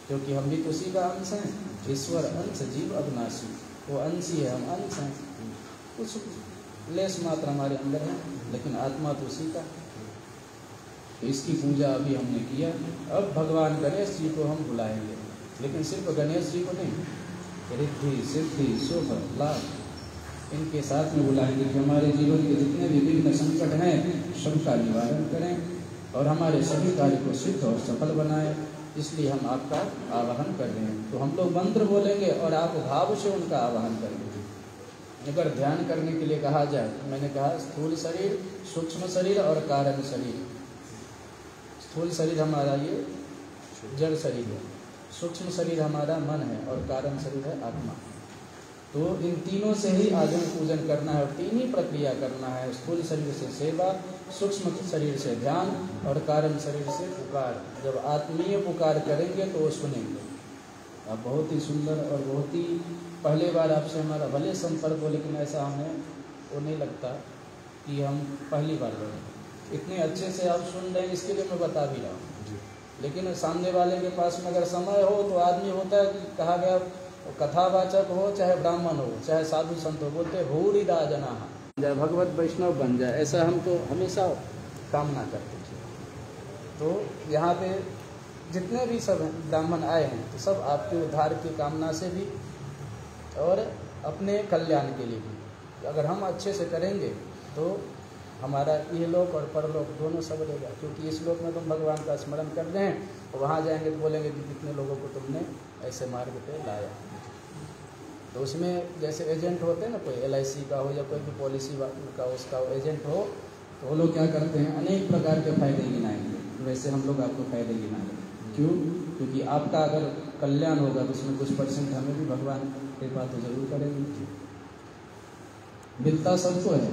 क्योंकि हम भी तो उसी का अंश हैं। ईश्वर अंश जीव अविनाशी, वो अंश ही है, हम अंश हैं। कुछ लेस मात्र हमारे अंदर है, लेकिन आत्मा तो उसी का। तो इसकी पूजा अभी हमने किया। अब भगवान गणेश जी को हम बुलाएंगे, लेकिन सिर्फ गणेश जी को नहीं, रिद्धि सिद्धि सुख लाभ इनके साथ में बुलाएंगे कि हमारे जीवन के जितने भी विघ्न संकट हैं सबका निवारण करें और हमारे सभी कार्य को सिद्ध और सफल बनाएं। इसलिए हम आपका आवाहन कर रहे हैं। तो हम लोग मंत्र बोलेंगे और आप भाव से उनका आवाहन करेंगे। अगर ध्यान करने के लिए कहा जाए, मैंने कहा स्थूल शरीर, सूक्ष्म शरीर और कारण शरीर। स्थूल शरीर हमारा ये जड़ शरीर है, सूक्ष्म शरीर हमारा मन है और कारण शरीर है आत्मा। तो इन तीनों से ही आगे पूजन करना है और तीन ही प्रक्रिया करना है। स्थूल शरीर से सेवा, सूक्ष्म शरीर से ध्यान और कारण शरीर से पुकार। जब आत्मीय पुकार करेंगे तो वो सुनेंगे। अब बहुत ही सुंदर और बहुत ही पहले बार आपसे हमारा भले संपर्क हो, लेकिन ऐसा हमें वो नहीं लगता कि हम पहली बार बोलें। इतने अच्छे से आप सुन रहे हैं, इसके लिए मैं बता भी रहा हूँ। लेकिन सामने वाले के पास में अगर समय हो तो आदमी होता है कि कहा गया कथावाचक हो, चाहे ब्राह्मण हो, चाहे साधु संत हो, बोलते भूरिदा जना जाए, भगवत वैष्णव बन जाए, ऐसा हम तो हमेशा कामना करते थे। तो यहाँ पे जितने भी सब ब्राह्मण आए हैं तो सब आपके उद्धार की कामना से भी और अपने कल्याण के लिए भी। अगर हम अच्छे से करेंगे तो हमारा इहलोक और परलोक दोनों सब रहेगा। क्योंकि इस लोक में तुम भगवान का स्मरण कर रहे हैं और वहाँ जाएंगे तो बोलेंगे कि कितने लोगों को तुमने ऐसे मार्ग पे लाया। तो उसमें जैसे एजेंट होते हैं ना, कोई LIC का हो या कोई भी पॉलिसी का उसका एजेंट हो, तो वो लोग क्या करते हैं, अनेक प्रकार के फायदे गिनाएंगे। वैसे हम लोग आपको फायदे गिनाएंगे। क्यों? क्योंकि आपका अगर कल्याण होगा तो उसमें कुछ % हमें भी भगवान कृपा तो जरूर करेंगे। मिलता सबको है,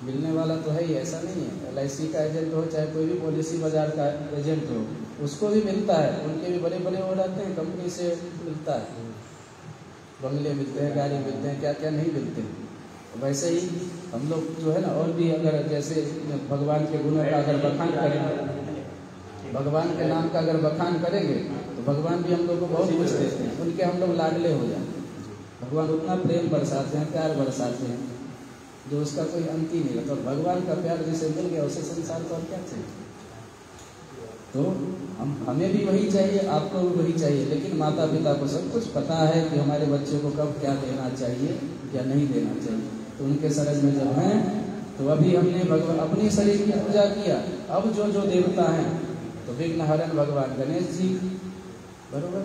मिलने वाला तो है ही, ऐसा नहीं है। LIC का एजेंट हो चाहे कोई भी पॉलिसी बाजार का एजेंट हो, उसको भी मिलता है। उनके भी बड़े बड़े हो जाते हैं, कंपनी से मिलता है, बंगले मिलते हैं, गाड़ी मिलते हैं, क्या क्या नहीं मिलते हैं। वैसे ही हम लोग जो है ना, और भी अगर जैसे भगवान के गुणों का अगर बखान करेंगे, भगवान के नाम का अगर बखान करेंगे तो भगवान भी हम लोग को बहुत कुछ देते हैं। उनके हम लोग लाडले हो जाते हैं। भगवान उतना प्रेम बरसाते हैं, प्यार बरसाते हैं, जो उसका कोई अंत ही नहीं रहता। तो भगवान का प्यार जिसे मिल गया उसे संसार को और क्या चाहिए। तो हमें भी वही चाहिए, आपको भी वही चाहिए। लेकिन माता पिता को सब कुछ पता है कि हमारे बच्चों को कब क्या देना चाहिए या नहीं देना चाहिए। तो उनके शरण में जब हैं तो अभी हमने भगवान अपने शरीर की पूजा किया। अब जो जो देवता हैं तो विघ्न हरण भगवान गणेश जी, बरोबर।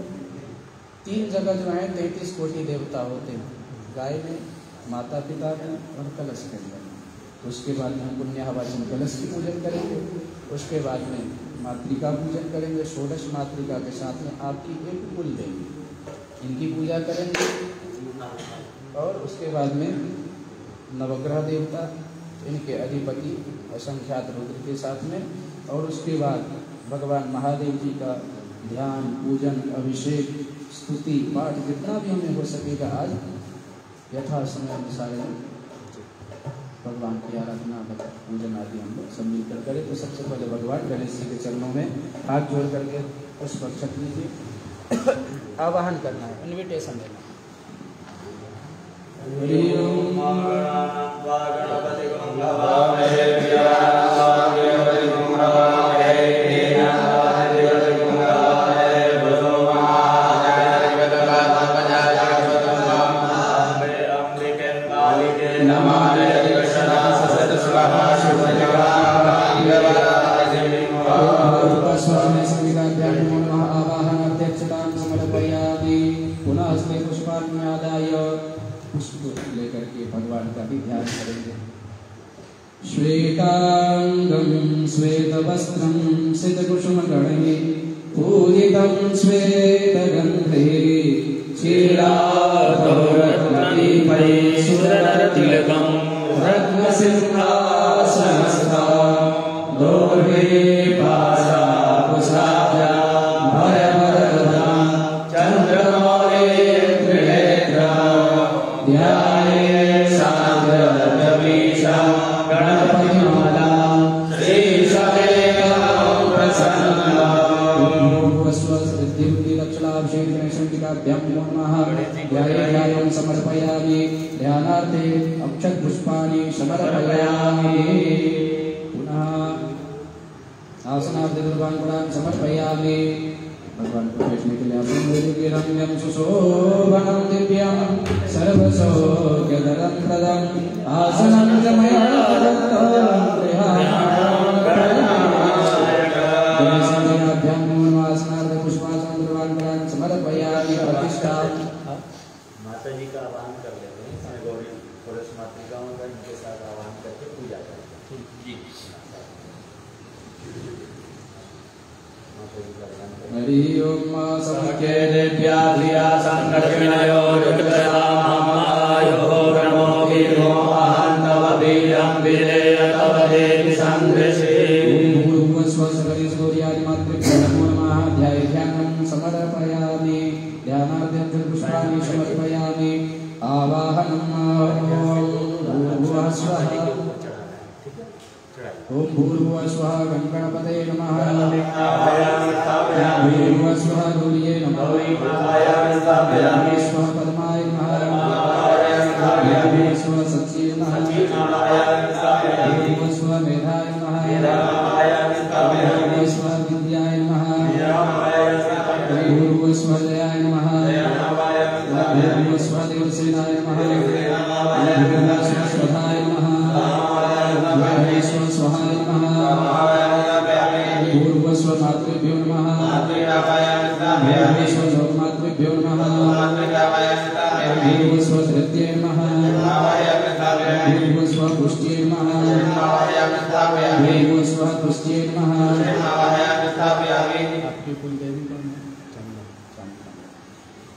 3 जगह जो है 33 कोटि देवता होते हैं, गाय में, माता पिता में और कलश के अंदर। तो उसके बाद में हम पुण्याहवाचन कलश की पूजन करेंगे। उसके बाद में मातृका पूजन करेंगे। 16 मातृका के साथ में आपकी एक कुल देवी, इनकी पूजा करेंगे। और उसके बाद में नवग्रह देवता, इनके अधिपति असंख्यात रुद्र के साथ में। और उसके बाद भगवान महादेव जी का ध्यान, पूजन, अभिषेक, स्तुति, पाठ जितना भी हमें हो सकेगा आज यथा समय अनुसार भगवान की आराधना, पूजन आदि हम लोग सब मिलकर करें। तो सबसे पहले भगवान गणेश जी के चरणों में हाथ जोड़ करके पुष्प अक्षत लीजिए, आवाहन करना है, इन्विटेशन देना है। Namaste. श्वेतांगं श्वेतवस्त्रं सितकुसुमगणैः पूजितं श्वेतगन्धैः चीलाधौरत्नदीपैः सुरतिलकं रत्नसिंहासनस्थं दोर्वे पाशाकुशाभ्यां भयवरदां चन्द्रमौले त्रिनेत्रा ध्याये सागरमीशा गणपतिमाला श्रीशैलं प्रसन्ना लक्षणाभिषेकाभ्यां नमः ध्यानं समर्पयामि ध्यानार्थे अक्षतपुष्पाणि समर्पयामि पुनः आसनार्थे दुर्वाङ्कुरान् समर्पयामि भगवान को बैठने के लिए रम्यं सुशोभनं दिव्यं सर्वसौख्यदं प्रदं आसनं च मया समर्पयामि प्रतिष्ठा माता जी का आह्वान कर लेते हैं। गौरी पुरुष मातृकाओं का इनके साथ आह्वान करके पूजा करते हैं। जी हरि ओम समके देव्या धिया संकर्षणयो रुद्रमामायो नमो वीरो आनव वीरं विलेय तव देवी संदृशे स्वस्वरि सूर्यादि मातृभ्यो नमो नमः ध्यानं समर्पयामि ध्यानार्थं पुष्पाणि समर्पयामि आवाहनम् ओम भूर्भुवः स्वः गणपतये नमः भूर्भुवः स्वः गौर्ये नमः भूर्भुवः स्वः पद्माय नमः भूर्भुवः स्वः सच्चे नमः भूर्भुवः स्वः मेधाय नमः भूर्भुवः स्वः विद्याय नमः भूर्भुवः स्वः जयाय नमः भूर्भुवः स्वः देवसेनाय नमः भूर्भुवः स्वः स्वधाय नमः भूर्भुवः स्वः स्वाहाय नमः भूर्भुवः स्वः मातृभ्यो नमः भूर्भुवः स्वः लोकमातृभ्यो नमः भूर्भुवः स्वः धृत्ये नमः भूर्भुवः स्वः पुष्ट्ये नमः भूर्भुवः स्वः तुष्ट्ये नमः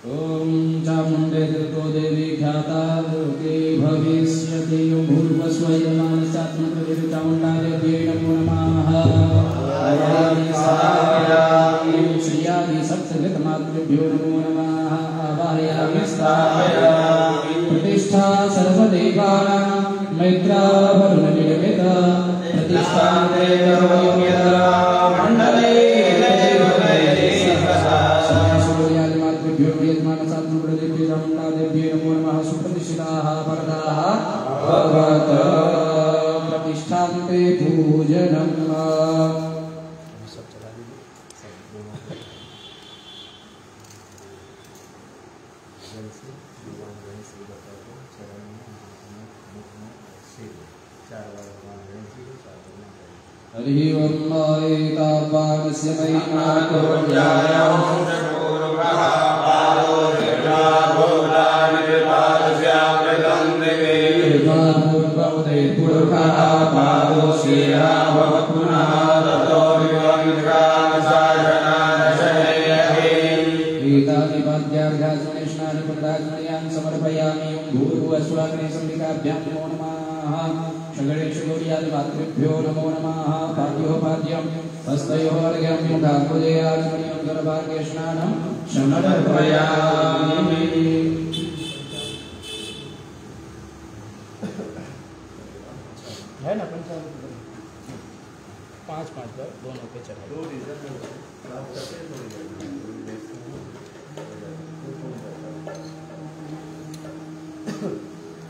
ओम चामुण्डे दुर्गो देवी ख्याता लोके भविष्यति भूर्भुवः स्वः यजमानस्यात्मकृते चामुण्डा देव्यै नमो नमः आवाहयामि श्रियादि सप्तगतमातृभ्यो नमो नमः आवाहयामि स्थापयामि प्रतिष्ठा सर्वदेवानां मैत्रा वरुणनिर्मित प्रतिष्ठा मण्डले नमो नमः सुप्रतिष्ठिताः वरदाः भगवत प्रतिष्ठान्ते पूजनम् हरि ओम एतावानस्य महिमातो समर्पयामि भूर्भुवः स्वः संविकाभ्यां नमो नमः षगणेशगौर्यादिमातृभ्यो नमो नमः पाद्योपाद्यं हस्तयोः अर्घ्यं मुखाम्बुजयाचमनीयं गर्भाग्यस्नानं समर्पयामि है ना पंचामृत 5 पर दोनों पे चढ़ाए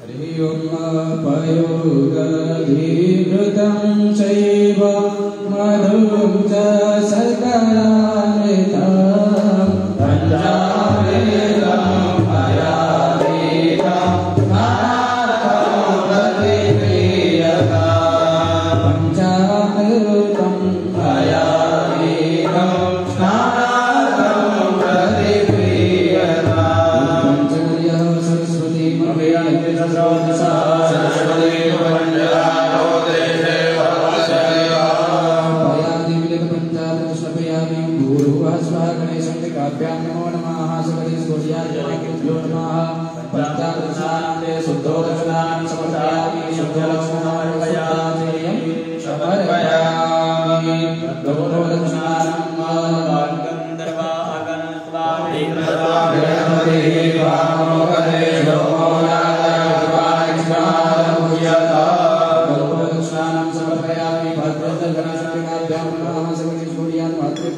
हरि ओम पयोगधीकृतं चैव मधुं च शर्करामृतं पञ्चामृतं पयामृतं नानार्थं प्रतिप्रियताम् पञ्चामृतं पयामृतं नानार्थं प्रतिप्रियताम् पंचगर्यः सरस्वती सरस्वती भूर्भुवः स्वः गणेशं नमो नमः सकलेश्वर्याभ्यो नमः पञ्चादशान्ते शुद्धोदशान् समर्पयामि शुद्धोदशान् समर्पयामि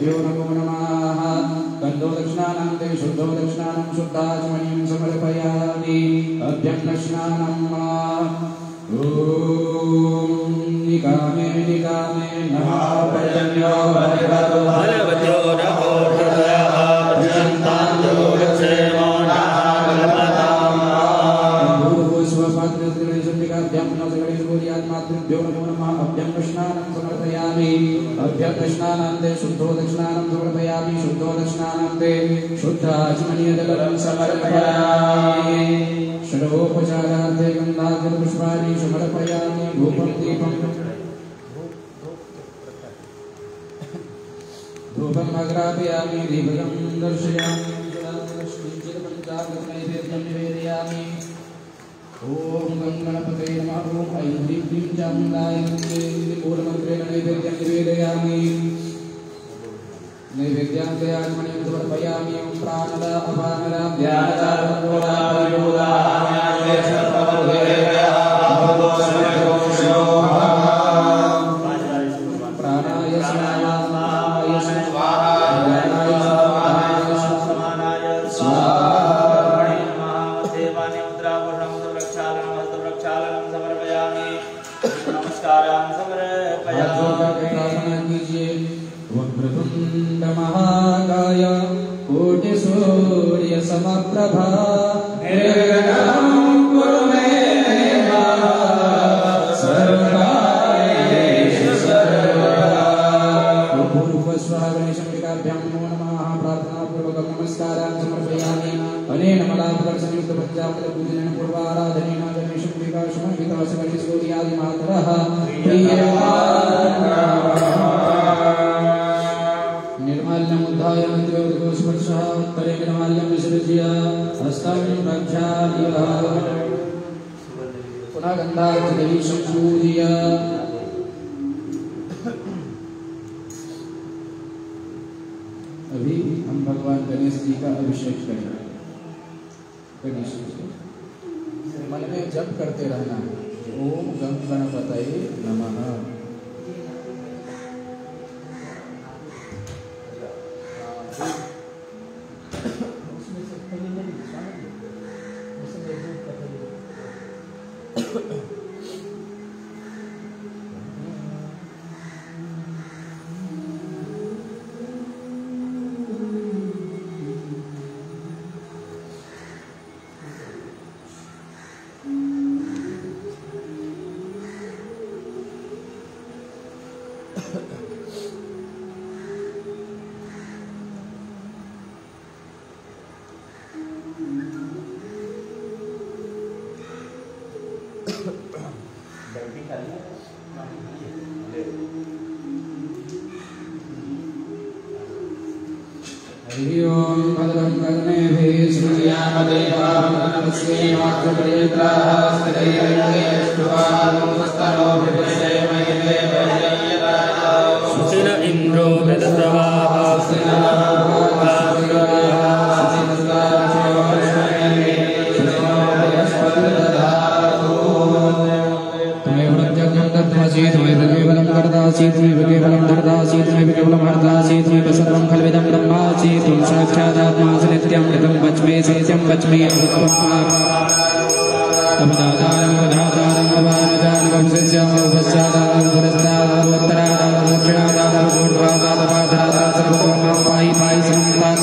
भद्रो नमो नमः गन्धो दक्षिणानां ते शुद्धो दक्षिणानां शुद्धाचमनीं समर्पयामि अभ्यं दक्षिणानां निकामे नमः पर्जन्यो भगवतो भगवतो नमो हृदयः पर्यन्तान्तो गच्छेमो नमः स्वपात्रत्रिशुद्धिकाभ्यां नमो नमः अभ्यं दक्षिणानां समर्पयामि अभ्यं दक्षिणानां ते शुद्धो दक्षिणानां समर्पयामि शुद्धो दक्षिणानां ते शुद्धाचमनीयजलं समर्पयामि षडोपचारार्थे गन्धार्घ्यपुष्पाणि समर्पयामि धूपं दीपं धूपम् अग्रापयामि दीपकं दर्शयामि किञ्चित् पञ्चामृतनैवेद्यं निवेदयामि ॐ गणपते नमः ॐ ऐं ह्रीं क्लीं चामुण्डाय मूलमन्त्रेण नैवेद्यं निवेदयामि नैवेद्यान्ते आचमनीयं समर्पयामि ॐ प्राणदा अपानदा ध्यानदा भगवदा प्राणाय समानाय स्वाहा ध्यानाय समानाय स्वाहा वक्रतुण्ड महाकाय कोटिसूर्य समप्रभा निर्विघ्नं कुरु मे देव सर्वकार्येषु सर्वदा भूर्भुवस्वः गणेशं नमो नमः प्रार्थनापूर्वकं नमस्कारान् समर्पयामि अनेन मलापकर्षणयुक्तपञ्चामृतपूजनेन पूर्वाराधनेन गणेशं विकासमहितवसकलिसूर्यादिमातरः निर्माल्यमुद्धाय स्पर्शः उत्तरे निर्माल्यं विसृज्य हस्तं प्रक्षाल्य पुनः गन्धार्घ्यं पूज्य अभी हम भगवान गणेश जी का अभिषेक करेंगे। गणेश जी मन में जप करते रहना ओम गं गणपतये नमः। हरिओम भद्रं कर्णेभिः श्रीयामदेवां नमस्कृत्याः सुखिन इन्द्रो वेदस्रवाः केवलं कर्तासि केवलं धर्तासि केवलं हर्तासि सर्वं खल्विदं ब्रह्मासि त्वं साक्षादात्मासि नित्यमृतं वच्मे सत्यं वच्मे अवधातारं वधातारं अवानुजानं शिष्यं उपस्यादानं पुरस्तादानं उत्तरादानं दक्षिणादानं पूर्वादानं पादरादानं सर्वतोमां पाहि पाहि संपां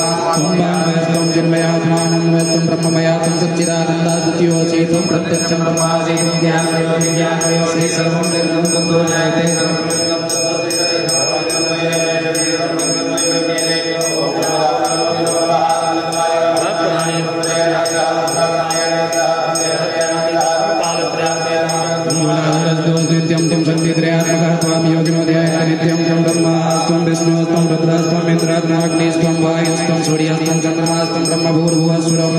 वयस्तं जन्मयात्मानं वयस्तं ब्रह्ममयातं सच्चिदानन्दाद्वितीयोऽसि त्वं प्रत्यक्षं ब्रह्मासि ज्ञानमयो श्री सर्वं निर्गुणं ततो जायते नित्यं त्वं शक्तित्रयात्मकः त्वां योगिनो ध्यायते नित्यं त्वं ब्रह्मा त्वं विष्णु वायुस्त्वं रुद्रस्त्वं इंद्राग्निस्त्वं वायुस्त्वं सूर्यस्त्वं चंद्रमास्त्वं ब्रह्मभूर्भुवस्सुरं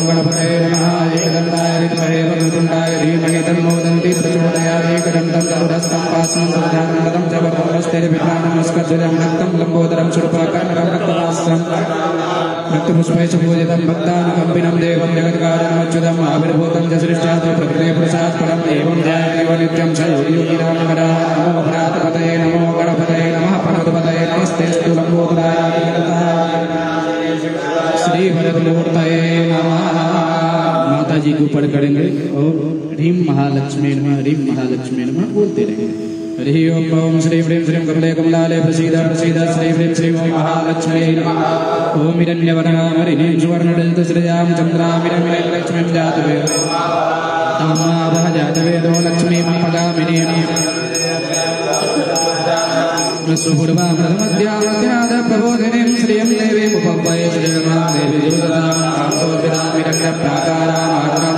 गणपतये नमः एकदन्ताय विद्महे वक्रतुण्डाय धीमहि तन्नो दन्ति प्रचोदयात् एकदन्तं चतुरस्रं पार्श्वं सुधानन्दं च वक्रमस्तेर्विभ्राणमस्कज्जलं रक्तं लम्बोदरं शूर्पकर्णकं रक्तमास्त्रं रक्तपुष्पै च पूजितं भक्तानुकम्पिनं देवं जगत्कारणमच्युतम् आविर्भूतं च सृष्ट्यात् प्रकृते पुरुषात् परम् एवं ध्यायेव नित्यं च योगिरामकरा नमो भ्रातपतये नमो गणपतये नमः पर्वतपतये नमस्तेऽस्तु लम्बोदराय श्री भरतमूर्तये नमः। माता जी के ऊपर करेंगे और ह्रीं महालक्ष्मी नमः बोलते रहेंगे। हरि ओम ओम श्री ह्रीं श्रीं कमले कमलाले प्रसीद प्रसीद श्री ह्रीं श्रीं ओम महालक्ष्मी नमः। ओम हिरण्यवर्णां हरिणीं सुवर्णदलितश्रियां चन्द्रामिरमिरं लक्ष्मीं जातवेदो तमावह जातवेदो लक्ष्मीं पगामिनीं सुपूर्वामृतमध्यामध्याद प्रबोधिनीं श्रियं देवीं उपपये श्रीरमां देवी दुर्गतां कांसोद्भिदामिरण्य प्राकारां आग्रां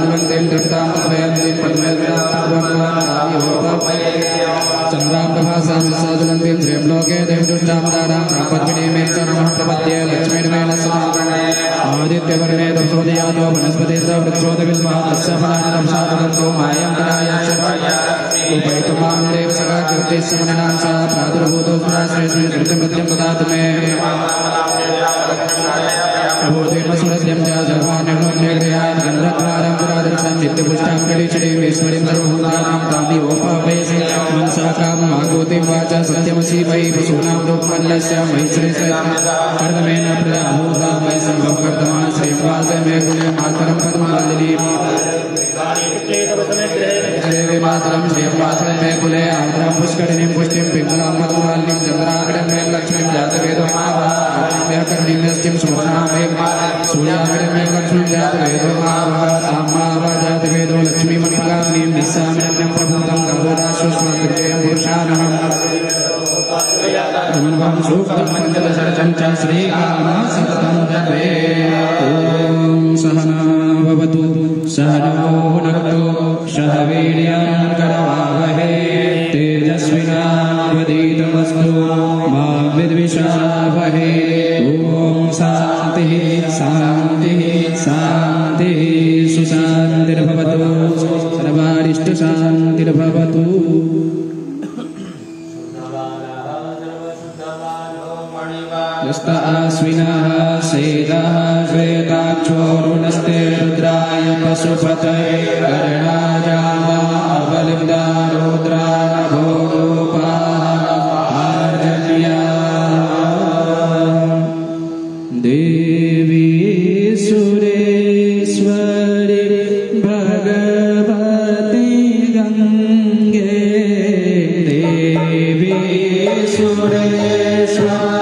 दृष्टां तत्रयन्तीं पद्मनाभं चन्द्रां प्रभासां साजुलन्तीं श्रियं लोके देवदुष्टां दारां पद्मिनीं नमः प्रपद्ये लक्ष्मीर्मेण समागम् आदित्यवर्णे दशोदयातो वनस्पतिर्द वृक्षोदविल्मः तस्य फलानि दंशादन्तो मायं विनायाश्च उपैतमां देव सगा कीर्तिस्मरणां सा प्रादुर्भूतो श्रेष्ठं कृत्यं ददातु मे प्रभोदेन सुरद्यं च सर्वाण्यग्रहात् गन्धद्वारं पुरादर्शं नित्यपुष्टां कलिचरीं ईश्वरीं सर्वभूतानां तामियोपावेशे मनसा कामम् आगोतिं वाचा सत्यमसि मयि पशूनां रूपमल्लस्य मयि श्रीकर्दमेन प्रजाभूता मयि सम्भव कर्तमा श्रीवासे मे कुले मातरं पद्मावलिनीं मातरं श्रीवासे मे कुले आर्द्रां पुष्करिणीं पुष्टिं पिङ्गलां पद्मावलिनीं चन्द्राग्रं मे लक्ष्मीं जातवेदो व्याकरणीयस्तिं सुवर्णामे सूर्याग्रमे लक्ष्मीं जातवेदो ताम्मावा जातवेदो लक्ष्मीमण्डलाग्निं निस्सामिरण्यं प्रभूतं गौराश्वस्मकृतें पुरुषानहम् धन्वं सूक्तं पञ्चदशरचं च श्रीकामः सततं जपे ॐ सहना भवतु सहनो भुनक्तु सह वीर्यं करवावहै तेजस्विनावधीतमस्तु मा विद्विषावहै ॐ शान्तिः शान्तिः शान्तिः सुशान्तिर्भवतु सर्वारिष्टशान्तिर्भवतु। आश्विनः सेदः श्वेताक्षोरुणस्ते रुद्राय पशुपतये कर्णाजामावलिब्धा रुद्रानभो गोपाः आर्जन्या देवी सुरेश्वरी भगवती गंगे देवी सुरेश्वरी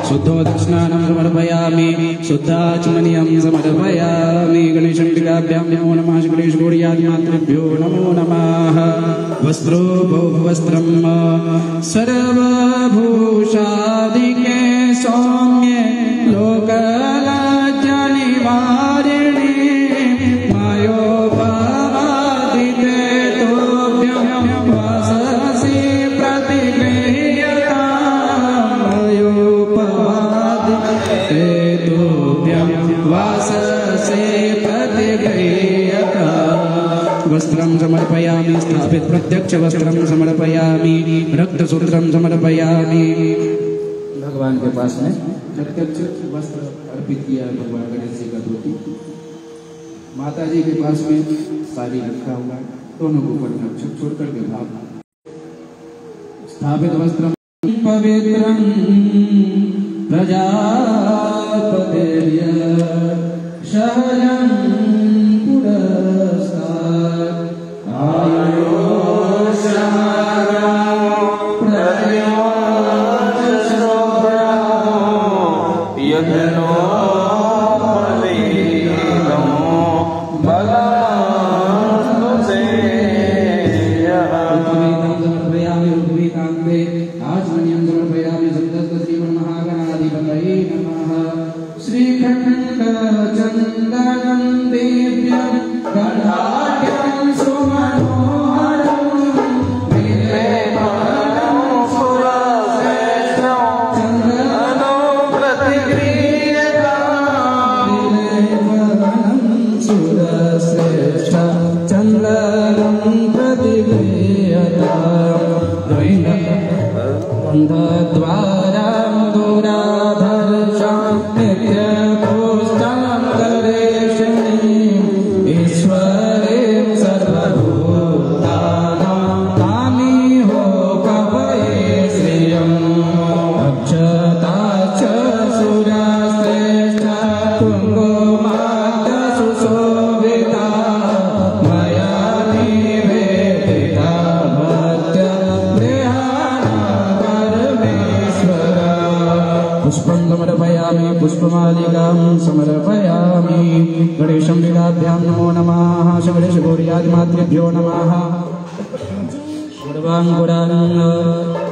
शुद्धोदस्नानं समर्पयामि शुद्धाचमनीयं समर्पयामि गणेशं टीकाभ्यां नमो नमः गणेशगौर्यादिमातृभ्यो नमो नमः। वस्त्रो बहुवस्त्रं सर्वभूषादिके सौम्ये लोकलज्जनिवारिणि मायोपवादिते तोभ्यं वाससि प्रतिगृह्यतां मायोपवादिते वाससे प्रतिगृह्यता वस्त्रं समर्पयामि स्थापित प्रत्यक्ष वस्त्रं समर्पयामि रक्तसूत्रं समर्पयामि। भगवान के पास में प्रत्यक्ष वस्त्र अर्पित किया भगवान गणेश जी का धोती। माता जी के पास में साड़ी रखा हुआ है, दोनों को ऊपर रक्षक छोड़ करके भाव स्थापित वस्त्रं पवित्रं प्रजापतेर्य शरणं पुरस्तात् पुष्पमालिकां समर्पयामि। गणेशं विदाभ्यां नमो नमः। शबरेश गौर्यादिमातृभ्यो नमः। पूर्वाङ्कुरान्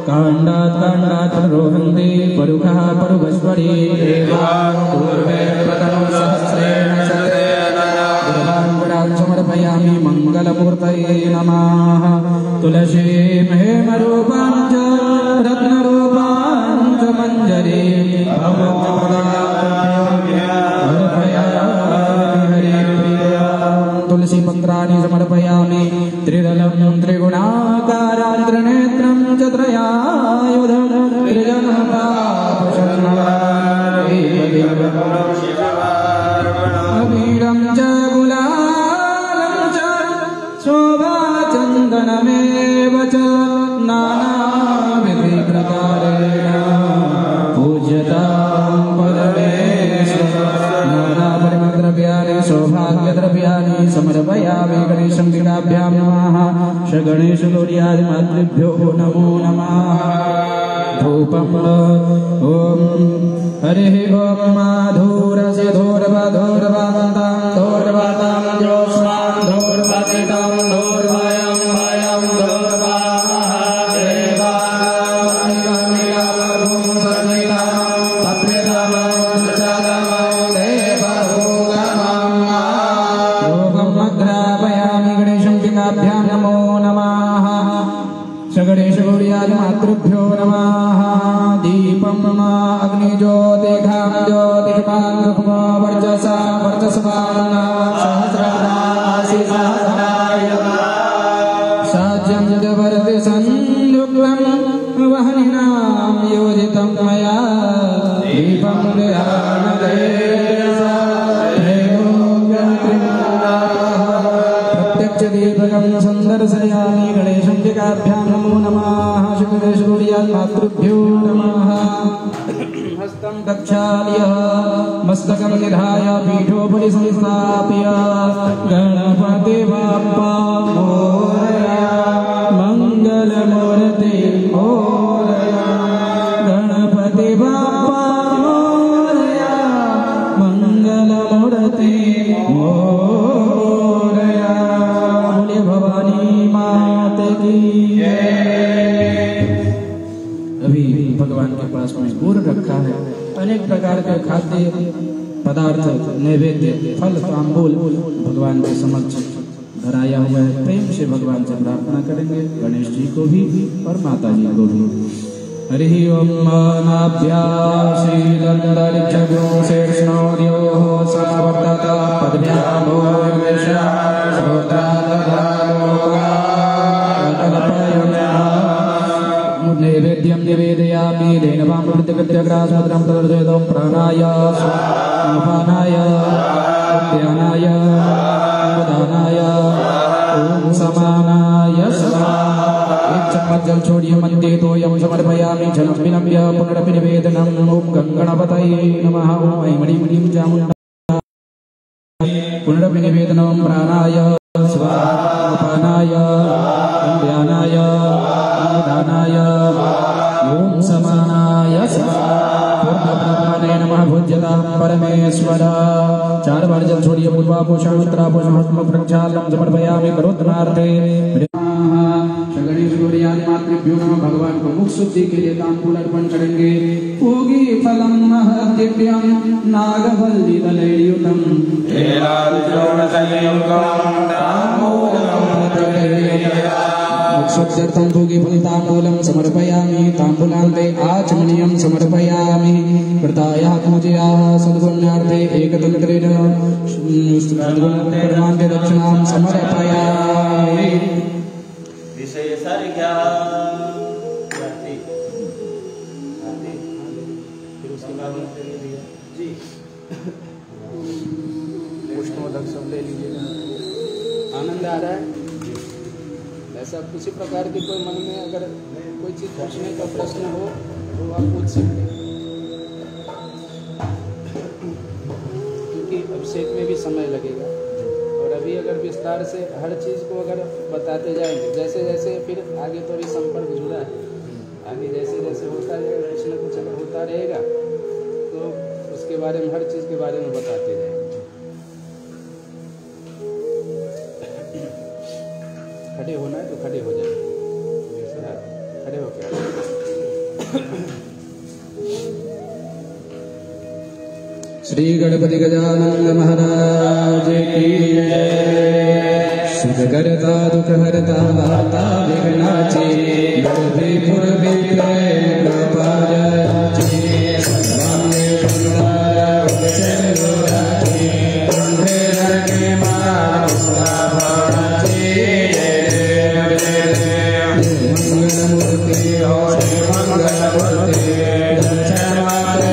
काण्डात् काण्डात् रोहन्ति परुखः परुभस्वरी पूर्वे प्रथमं सहस्रेण शतरेण पूर्वाङ्कुरान् समर्पयामि। मङ्गलमूर्तये नमः। तुलसी हेमरूपां च रत्नरूपां च मञ्जरी तुलसी पत्राणि समर्पयामि। त्रिदलं त्रिगुणाकारं त्रिनेत्रं च त्रयायुधं त्रिजनपापशरणीरं च गुलालं च शोभाचन्दनमेव च नानाविधि प्रकारेण पूज्यतां परमेश्वरं सौभाग्यद्रव्याणि समर्पयामि। गणेशं विदाभ्यां नमः। गणेश गौर्यादिमातृभ्यो नमो नमः। धूपम् ॐ हरिः ॐ माधुरस्य धूर्वधूर्वन्तां धूर्वतां ज्योत्स्नां धूर्वतितां धूर्वयं भयं गणेश गौर्यादिमातृभ्यो नमः। दीपं अग्निज्योतिघां ज्योतिषमान् रुक्मो वर्चसा वर्चस्वान् सहस्रदासि सहस्राय साज्यं जवर्ति संयुक्तं वह्निनां योजितं मया दीपं प्रत्यक्षदीपकं सन्दर्शयामि। गणेशं विदाभ्यां नमो नमः। गणेश गौर्यादिमातृभ्यो नमः। हस्तं प्रक्षाल्य मस्तकं निधाय पीठोपरि संस्थाप्य गणपति बाप्पा मोरया मंगलमूर्ति मोरया गणपति बाप्पा मोरया मंगलमूर्ति मोरया। बोले भवानी मात की अभी भगवान के पास में गुड़ रखा है। अनेक प्रकार के खाद्य पदार्थ नैवेद्य फल तांबूल भगवान के समक्ष धराया हुआ है। प्रेम से भगवान से प्रार्थना करेंगे, गणेश जी को भी और माता जी को भी। हरि ओम नाभ्यासीदंतरिक्षगो शेषणोर्यो प्रत्यग्रासमुद्रं तदर्जयतं प्राणाय अपानाय ध्यानाय उदानाय ओम समानाय एक चम्मच जल छोड़िए मन्ये तोयं समर्पयामि जलं विलम्ब्य पुनरपि निवेदनं ओम गणपतये नमः ओम ऐमणिमणिं चामुण्डा पुनरपि निवेदनं प्राणाय स्वाहाय ध्यानाय उदानाय ओम समानाय पूर्णब्रह्मणे नमः भुज्यतां परमेश्वर चार बार जल छोड़िए पूर्वा पोषण उत्तरा पोषण प्रक्षालनं समर्पयामि करोत्तमार्थे मातृभ्यो नमः। भगवान को मुख शुद्धि के लिए तांबूल अर्पण करेंगे। पूगी फलम महदिव्यम नागवल्लितलैर्युतम मुक्षुद्धर्थं पूगी फल तांबूलं समर्पयामि तांबूलान्ते आचमनीयं समर्पयामि कृतायाः पूजयाः सद्गुण्यार्थे एकतन्त्रेण सद्गुणकर्मान्ते दक्षिणां समर्पयामि। उष्णोदक सब ले लीजिएगा। आनंद आ रहा है। ऐसा किसी प्रकार की कोई मन में अगर कोई चीज़ पूछने का प्रश्न हो तो आप पूछ सकते हैं, क्योंकि अभिषेक में भी समय लगेगा। और अभी अगर विस्तार से हर चीज़ को अगर बताते जाएंगे, जैसे जैसे फिर आगे तो अभी संपर्क जुड़ा है, आगे जैसे जैसे होता रहेगा कुछ न कुछ अगर होता रहेगा तो उसके बारे में हर चीज़ के बारे में बताते जाएंगे। खड़े होना है तो खड़े हो जाए, खड़े हो क्या श्री गणपति गजानन महाराज की जय। सुख करता दुख हरता वार्ता विघ्नाची गणपतिपुर विक्रय कृपा जयची सर्वांगे सुंदर उच्चैराची कुंभे रगे मानसा भावची मंगलमूर्ति और मंगलमूर्ति दर्शन मात्रे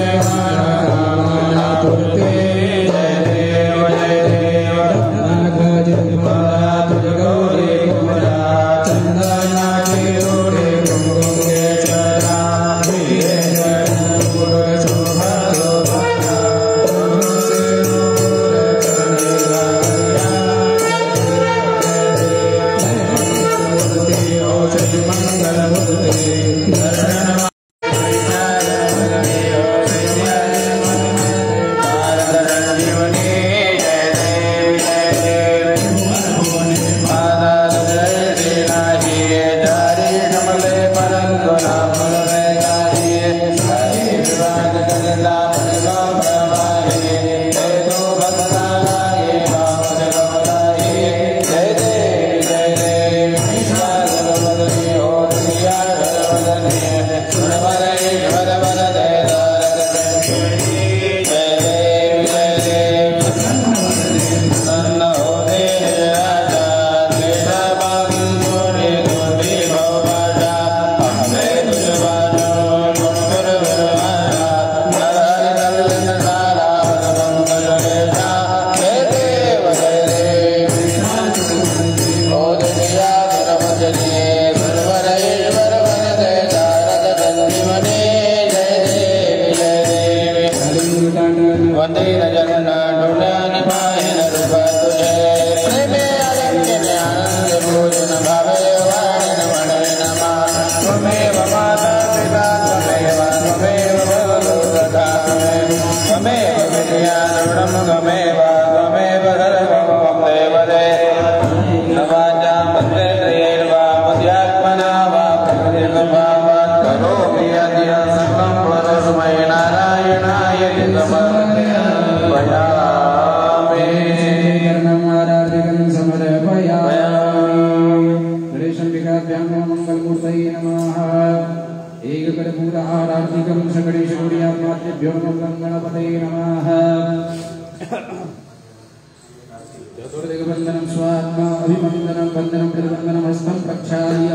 चतुर्दिग्बन्धनं स्वात्मा अभिवन्दनं वन्दनं प्रतिवन्दनं हस्तं प्रक्षाल्य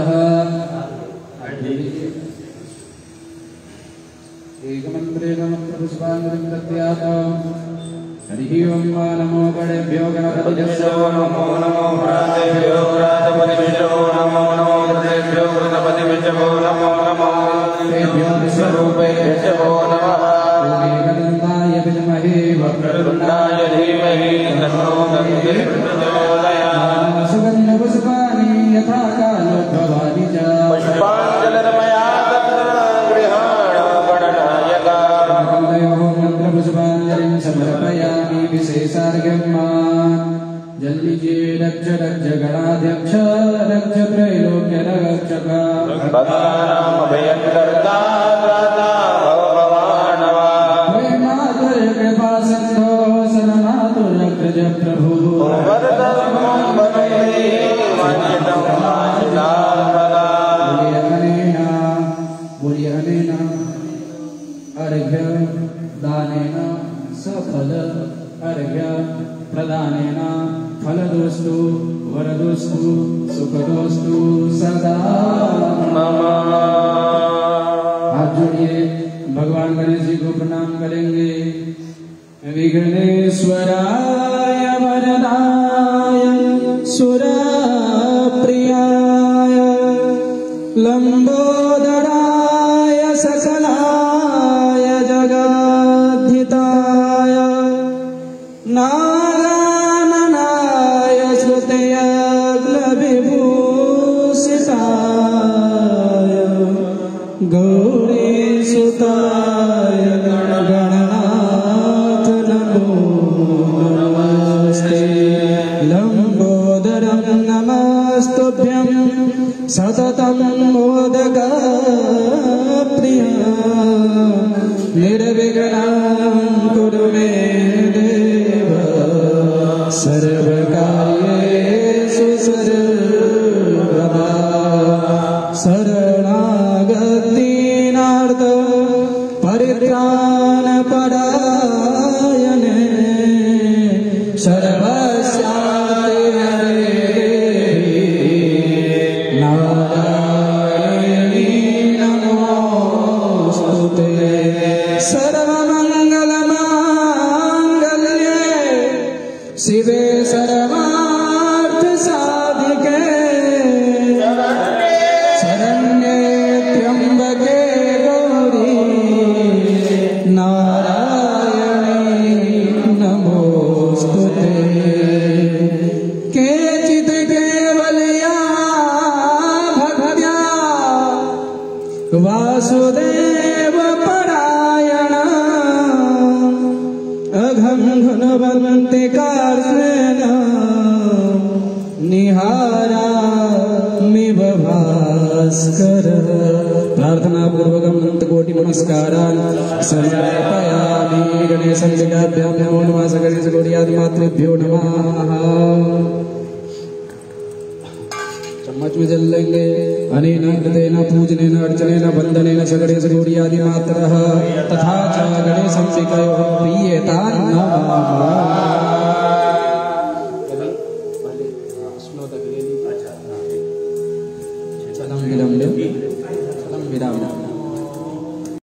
एकमन्त्रेण पुष्पाञ्जलिं प्रत्यातं हरिः ओं नमो गणेभ्यो गणपतिभ्यो नमो नमो प्रातेभ्यो प्रातपतिभ्यो नमो नमो गणेभ्यो गणपतिभ्यो नमो नमो तेभ्यो विश्वरूपेभ्यो नमः एकदन्ताय विद्महे वक्रतुण्डाय धीमहि तन्नो दन्तिः प्रचोदयात् सुगन्धपुष्पाणि यथा कालोद्भवानि च पुष्पाञ्जलिर्मया तत्र गृहाण गणनायका मन्त्रपुष्पाञ्जलिं समर्पयामि विशेषार्घ्यं जल लीजिए रक्ष रक्ष गणाध्यक्ष रक्ष त्रैलोक्य रक्षक भक्तानां अभयकर्ता त्राता भव भवानवा प्रेमातुर कृपा सिंधो शरणातुर अग्रज प्रभु वरदं वन्दे वंदितं वाञ्छिताफला बुर्यनेन अर्घ्य दानेन सफल अर्घ्य प्रदानेन फलदोस्तु वरदोस्तु सुखदोस्तु सदा मम हाथ जोड़िए भगवान गणेश जी को प्रणाम करेंगे। विघ्नेश्वराय वरदाय सुरप्रियाय लंबोदराय सकलाय जगद्धिताय नागाननाय श्रुतयज्ञविभूषिताय गौरीसुताय गणनाथ नमो नमस्ते लंबोदरं नमस्तुभ्यं सततं मोदकप्रिया निर्विघ्नं कुरु मे देव सर्वकार्येषु सर्वदा शरणागतिनार्थ परित्राणपरायणे सर्वस्याते नारायणी नमोस्तुते सर्वमङ्गलमाङ्गल्ये शिवे सर्वार्थसाधिके शरण्ये त्र्यम्बके गौरी नारायणी नमोस्तुते केचित् केवलया भक्त्या वासुदेव परायणा अघं घनवन्ति कार्ष्णेन निहारामिव भास्कर प्रार्थना पूर्वकं अनन्तकोटि नमस्कारान् समर्पयामि गणेशं नमो नमः गणेश गौर्यादि मातृभ्यो नमः। चम्मच में जल लेंगे अनेन कृतेन पूजनेन अर्चनेन वन्दनेन सगणेश गौर्यादि मातरः तथा च गणेशं प्रीयतान् नमः।